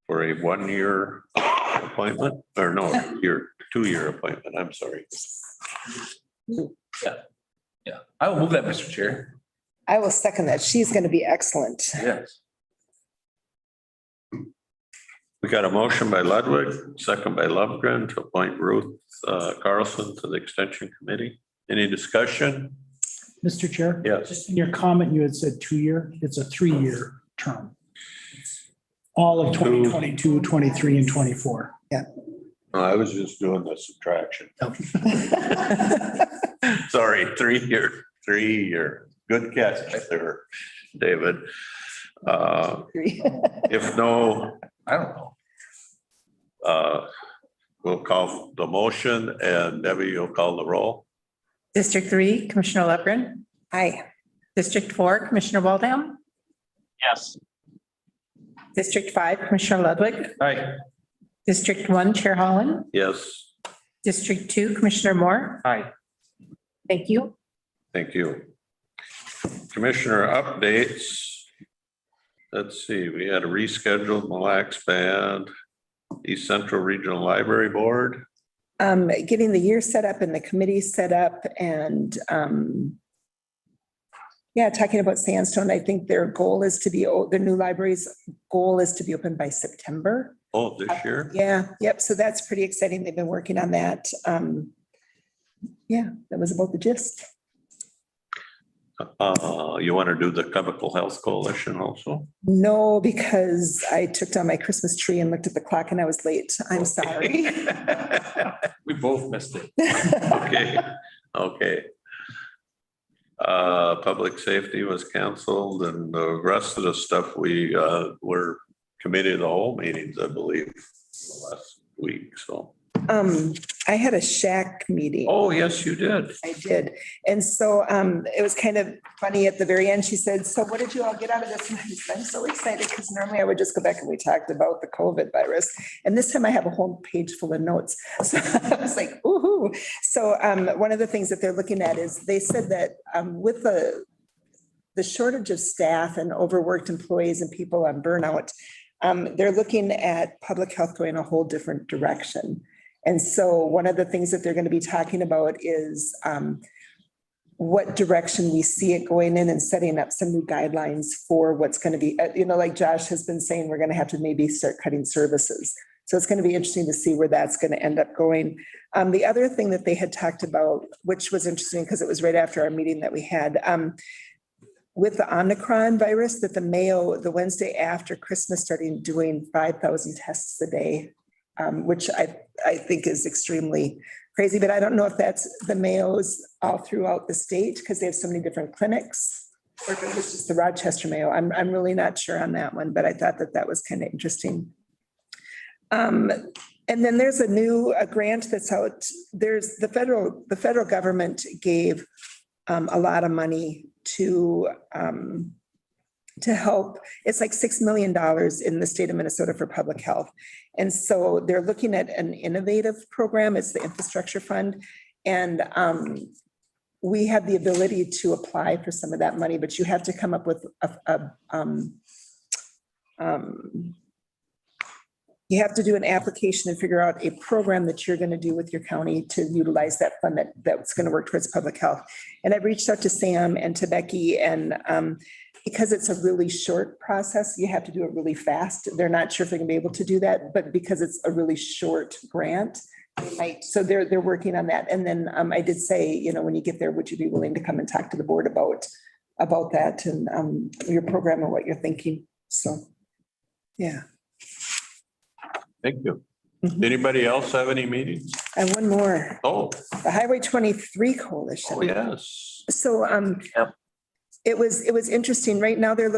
for a 1-year appointment, or no, 2-year appointment. I'm sorry. Yeah, I will move that, Mr. Chair. I will second that. She's going to be excellent. Yes. We got a motion by Ludwig, second by Lovegren to appoint Ruth Carlson to the Extension Committee. Any discussion? Mr. Chair? Yes. Just in your comment, you had said 2-year. It's a 3-year term. All of 2022, 23, and 24. Yeah. No, I was just doing the subtraction. Sorry, 3-year. Good catch there, David. If no, I don't know. We'll call the motion, and Debbie, you'll call the roll. District 3, Commissioner Lovegren. Aye. District 4, Commissioner Waldham. Yes. District 5, Commissioner Ludwig. Aye. District 1, Chair Holland. Yes, District 2, Commissioner Moore. Aye. Thank you. thank you. Commissioner updates. Let's see, we had a rescheduled Mille Band, East Central Regional Library Board. Getting the year set up and the committee set up, and talking about Sandstone, I think their goal is to be, the new library's goal is to be open by September. Oh, this year? Yeah, yep. So that's pretty exciting. They've been working on that. That was about the gist. You want to do the Chemical Health Coalition also? No, because I took down my Christmas tree and looked at the clock and I was late. I'm sorry. We both missed it. Okay. Public safety was canceled, and the rest of the stuff we were committee of the whole meetings, I believe, last week, so. I had a shack meeting. Oh, yes, you did. I did. And so it was kind of funny at the very end. She said, so what did you all get out of this? And I said, I'm so excited, because normally I would just go back and we talked about the COVID virus. And this time I have a whole page full of notes. So I was like, ooh. So one of the things that they're looking at is, they said that with the shortage of staff and overworked employees and people on burnout, they're looking at public health going a whole different direction. And so one of the things that they're going to be talking about is what direction we see it going in, and setting up some new guidelines for what's going to be, like Josh has been saying, we're going to have to maybe start cutting services. So it's going to be interesting to see where that's going to end up going. The other thing that they had talked about, which was interesting because it was right after our meeting that we had, with the Omicron virus, that the Mayo, the Wednesday after Christmas, starting doing 5,000 tests a day, which I think is extremely crazy, but I don't know if that's the Mayos all throughout the state because they have so many different clinics, or if it was just the Rochester Mayo. I'm really not sure on that one, but I thought that that was kind of interesting. And then there's a grant that's out. There's the federal government gave a lot of money to help. It's like $6 million in the state of Minnesota for public health. And so they're looking at an innovative program. It's the infrastructure fund. And we have the ability to apply for some of that money, but you have to come up with you have to do an application and figure out a program that you're going to do with your county to utilize that fund that's going to work towards public health. And I've reached out to Sam and to Becky, and because it's a really short process, you have to do it really fast. They're not sure if they're going to be able to do that, but because it's a really short grant, so they're working on that. And then I did say, when you get there, would you be willing to come and talk to the board about that and your program and what you're thinking? So, yeah. Thank you. Anybody else have any meetings? I have one more. Oh, The Highway 23 Coalition. oh, yes. So it was interesting. Right now they're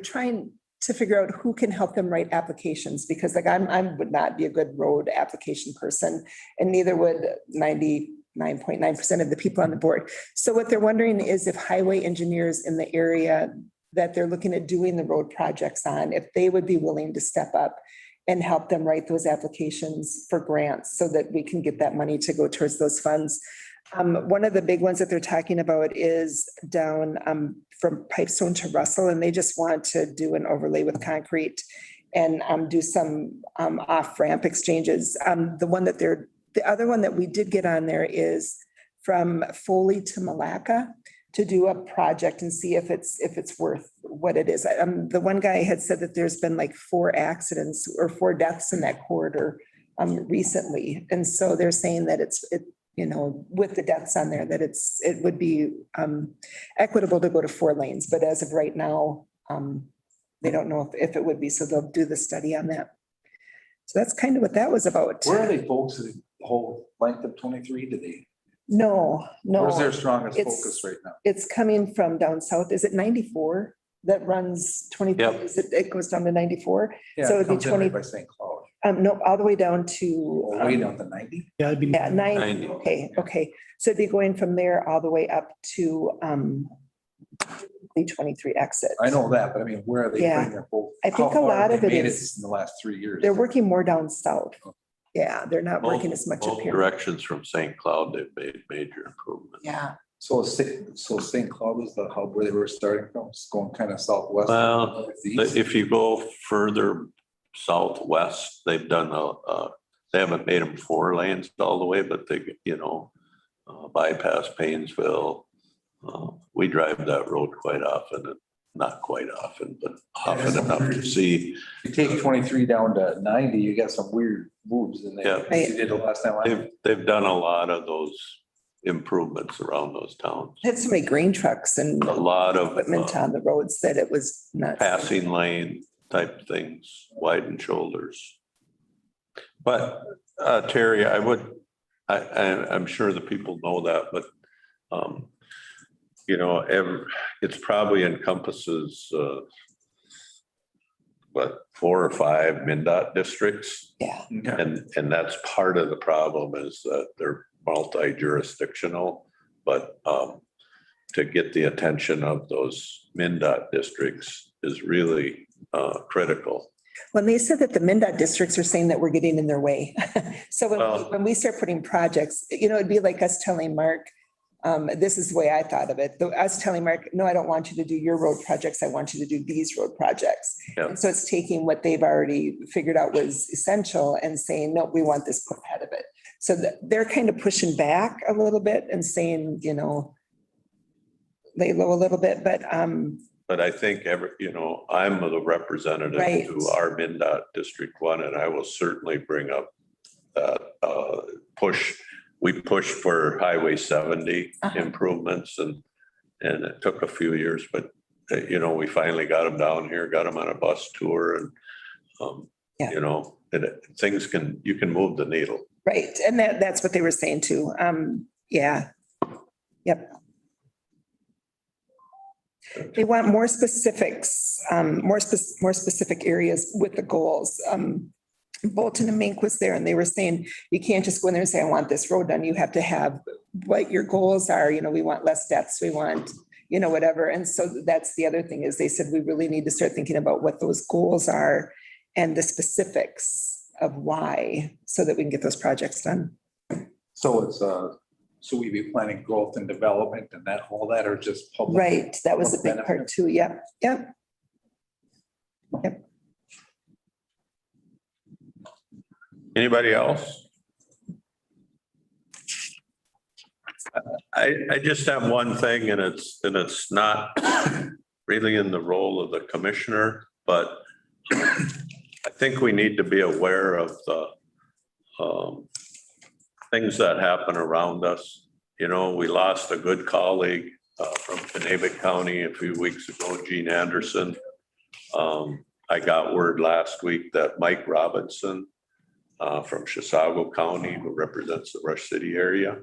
trying to figure out who can help them write applications, because I would not be a good road application person, and neither would 99.9% of the people on the board. So what they're wondering is if highway engineers in the area that they're looking at doing the road projects on, if they would be willing to step up and help them write those applications for grants so that we can get that money to go towards those funds. One of the big ones that they're talking about is down from Pipestone to Russell, and they just want to do an overlay with concrete and do some off-ramp exchanges. The other one that we did get on there is from Foley to Malacca to do a project and see if it's worth what it is. The one guy had said that there's been like 4 accidents or 4 deaths in that corridor recently. And so they're saying that with the deaths on there, that it would be equitable to go to 4 lanes. But as of right now, they don't know if it would be, so they'll do the study on that. So that's kind of what that was about. Where are they folks, the whole length of 23? Do they? No. Where's their strongest It's- focus right now? It's coming from down south. Is it 94 that runs 23? Yep. It goes down to 94? Yeah, So it it'd be comes in 20. right by St. Cloud. No, all the way down to. Way down to 90? Yeah, it'd be. Yeah, 90. 90. Okay. So it'd be going from there all the way up to the 23 exit. I know that, but I mean, where are they Yeah. putting their focus? I think How a far lot have of they it made is- in the last 3 years. They're working more down south. Yeah, they're not working as much up Both here. directions from St. Cloud, they've made major improvements. Yeah. So St. Cloud was the hub where they were starting from, it's going kind of southwest. Well, northeast. if you go further southwest, they've done they haven't made them 4 lanes all the way, but they, bypass Paynesville. We drive that road quite often, not quite often, but often enough to see. You take 23 down to 90, you got some weird moves in there. Yeah. You did the last time. They've done a lot of those improvements around those towns. Had so many grain trucks and A lot of equipment on the roads that it was nuts. passing lane type things, widened shoulders. But Terry, I'm sure the people know that, but it's probably encompasses 4 or 5 MnDOT districts. Yeah. And that's part of the problem, is that they're multi-jurisdictional, but to get the attention of those MnDOT districts is really critical. When they said that the MnDOT districts are saying that we're getting in their way. So when we start putting projects, it'd be like us telling Mark, this is the way I thought of it. Us telling Mark, no, I don't want you to do your road projects. I want you to do these road projects. Yeah. And so it's taking what they've already figured out was essential and saying, no, we want this put ahead of it. So they're kind of pushing back a little bit and saying, lay low a little bit, but but I think I'm the representative Right. to our MnDOT District 1, and I will certainly bring up that we pushed for Highway 70 improvements and it took a few years, but we finally got them down here, got them on a bus tour and, you can move the needle. Right. And that's what they were saying too. Yeah. Yep. They want more specifics, more specific areas with the goals. Bolton and Mink was there and they were saying, you can't just go in there and say, I want this road done. You have to have what your goals are. We want less deaths. We want, whatever. And so that's the other thing is they said, we really need to start thinking about what those goals are and the specifics of why, so that we can get those projects done. So so we be planning growth and development and all that, or just public? Right. That was a big part too. Yep. Yep. Yep. Anybody else? I just have one thing and it's not really in the role of the commissioner, but I think we need to be aware of the things that happen around us. We lost a good colleague from Kennebec County a few weeks ago, Gene Anderson. I got word last week that Mike Robinson from Chisago County, who represents the Rush City area,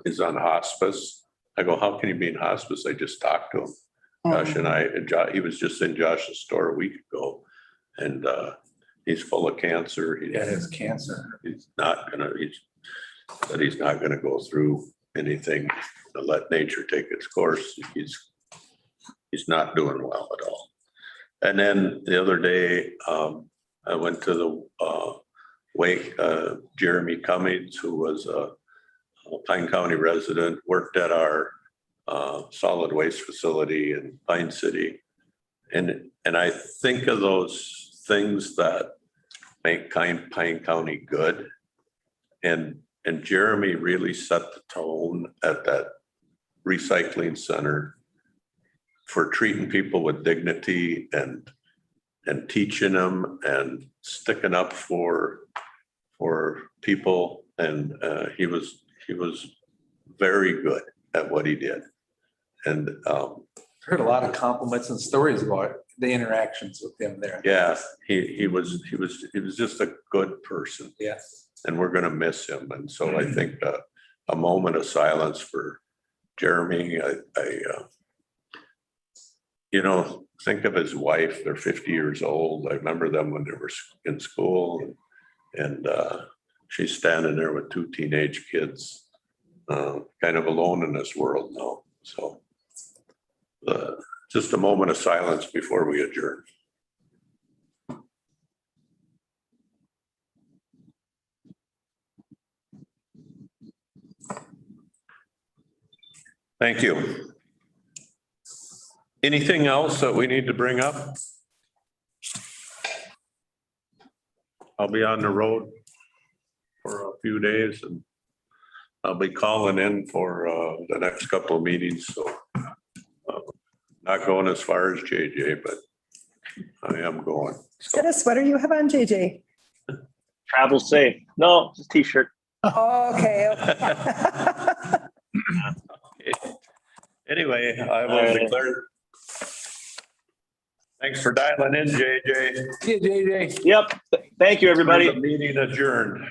is on hospice. I go, how can he be in hospice? I just talked to him. Josh and he was just in Josh's store a week ago and he's full of cancer. Yeah, it's cancer. He's not gonna go through anything to let nature take its course. He's not doing well at all. And then the other day, I went to the wake, Jeremy Cummings, who was a Pine County resident, worked at our solid waste facility in Pine City. And I think of those things that make Pine County good. And Jeremy really set the tone at that recycling center for treating people with dignity and teaching them and sticking up for people. And he was very good at what he did. And Heard a lot of compliments and stories about the interactions with him there. yeah, he was just a good person. Yes. And we're gonna miss him. And so I think a moment of silence for Jeremy. Think of his wife. They're 50 years old. I remember them when they were in school, and she's standing there with two teenage kids, kind of alone in this world now. So just a moment of silence before we adjourn. Thank you. Anything else that we need to bring up? I'll be on the road for a few days and I'll be calling in for the next couple of meetings. So not going as far as JJ, but I am going. Is that a sweater you have on, JJ? Travel safe. No, just t-shirt. Oh, okay. Anyway, I will declare. Thanks for dialing in, JJ. Yeah, JJ. Yep. Thank you, everybody. Meeting adjourned.